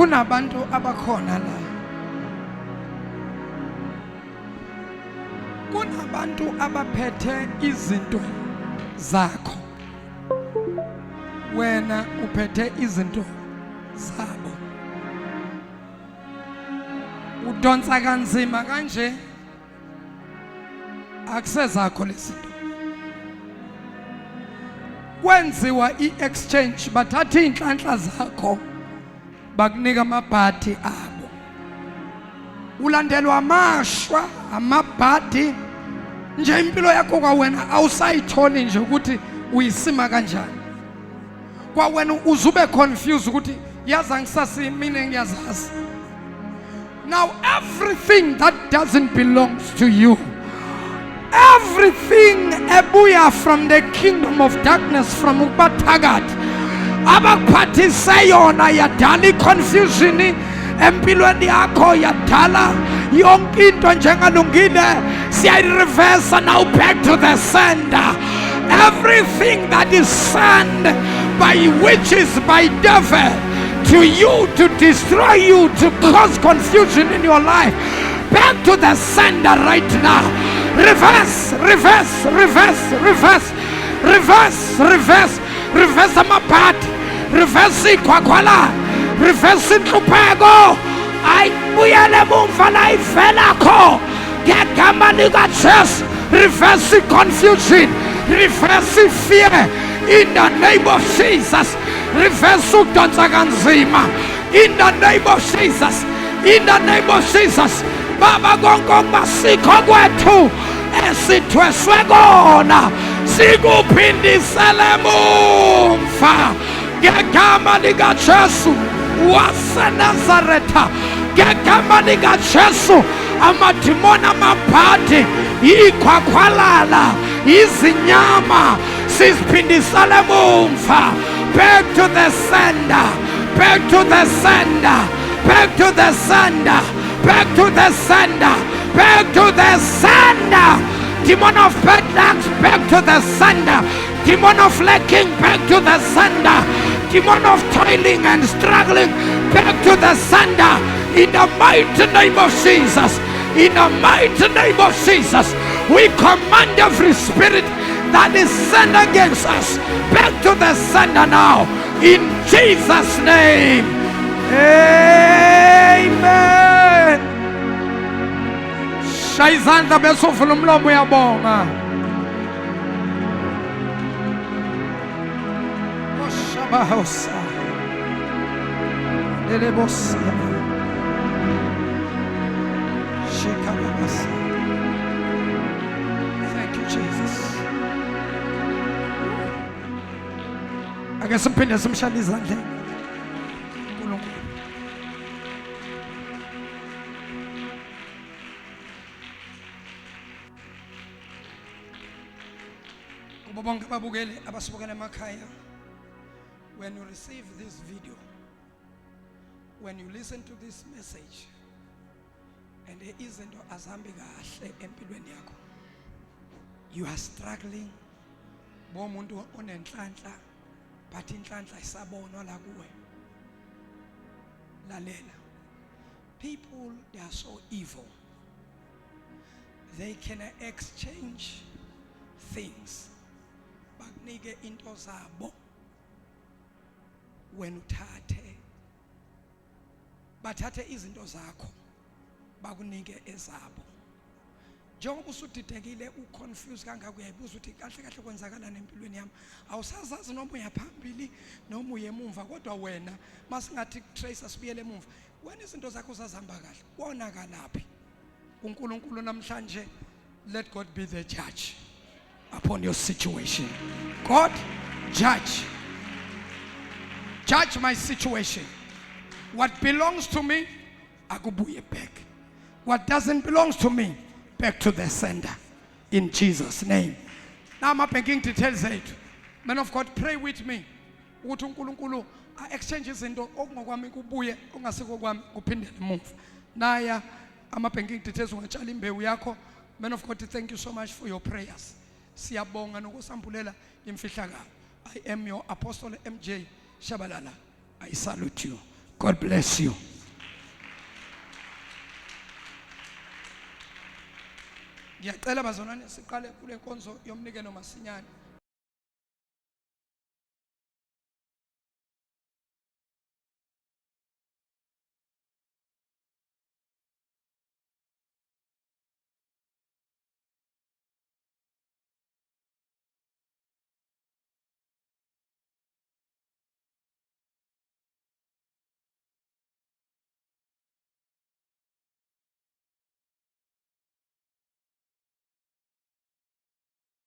B: kunabantu abakhona la. Kunabantu abaphethe izinto zakho. Wena uphethe izinto zabo. Udonsa kanzima kanje akusezakho lezinto. Kwenziwa i-exchange, bathatha inhlanhla zakho bakunika amabhadi abo. Ulandelwa amashwa, amabhadi, nje impilo yakho kwawena awusayitholi nje ukuthi uyisima kanjani. Kwawena uzube confused ukuthi yazi angisasi mina ngiyazazi. Now everything that doesn't belong to you, everything ebuya from the kingdom of darkness, from ubathakathi, abakuphathise yona yadala confusion empilweni yakho, yadala yonke into njengalungile, siyayireverse now back to the sender. Everything that is sent by witches, by devil, to you, to destroy you, to cause confusion in your life, back to the sender right now. Reverse, reverse, reverse, reverse, reverse, reverse, reverse amabhadi, reverse ikwakwala, reverse inhlupheko, ayibuyele mumva la ivelakho ngegama likaJesu. Reverse confusion, reverse fear in the name of Jesus. Reverse ukudonsa kanzima in the name of Jesus. In the name of Jesus. Baba konke okumasikho kwethu esithweswe kona sikuphindisele mumva ngegama likaJesu waseNazaretha. Ngegama likaJesu amadimoni, amabhadi, ikhwakhwalala, izinyama siziphindisele mumva. Back to the sender, back to the sender, back to the sender, back to the sender, back to the sender. Demon of bad luck, back to the sender. Demon of lacking, back to the sender. Demon of toiling and struggling, back to the sender. In the mighty name of Jesus, in the mighty name of Jesus, we command every spirit that is sent against us back to the sender now. In Jesus' name, amen. Shayizandla besuvula umlomo uyabonga. Oshabahosa. Lelebosa. Shikababasa. Thank you, Jesus. Ake siphinde simshaya izandla. uNkulunkulu. Kubo bonke ababukeli abasibukela emakhaya, when you receive this video, when you listen to this message, and there izinto azihambi kahle empilweni yakho, you are struggling, bomuntu onenhlanhla, but inhlanhla isabonwa la kuwe. Lalela. People, they are so evil. They can exchange things. Bakunike into zabo. When uthathe, bathathe izinto zakho, bakunike ezabo. Njengoba usudidekile, uconfused kangaka, uyayibuza ukuthi kahle kahle kwenzakalani empilweni yami. Awusazazi noma uyaphambili noma uyemumva, kodwa wena masingathi trace asibiyele emumva, wena izinto zakho zazihamba kahle, wonakalaphi? uNkulunkulu namhlanje, let God be the judge upon your situation. God, judge my situation. What belongs to me, akubuye back. What doesn't belong to me, back to the sender. In Jesus' name. Now I'm banking details it. Man of God, pray with me. Ukuthi uNkulunkulu exchange izinto okungokwami kubuye ongasiko kwami kuphindele emuva. Naya ama banking details ungatshala imbewu yakho. Man of God, thank you so much for your prayers. Siyabonga nokusambulela imfihlakalo. I am your apostle MJ Shabalala. I salute you.
A: God bless you.
B: Ngiyacela bazalwane siqale kule nkonzo yomnikelo masinyane.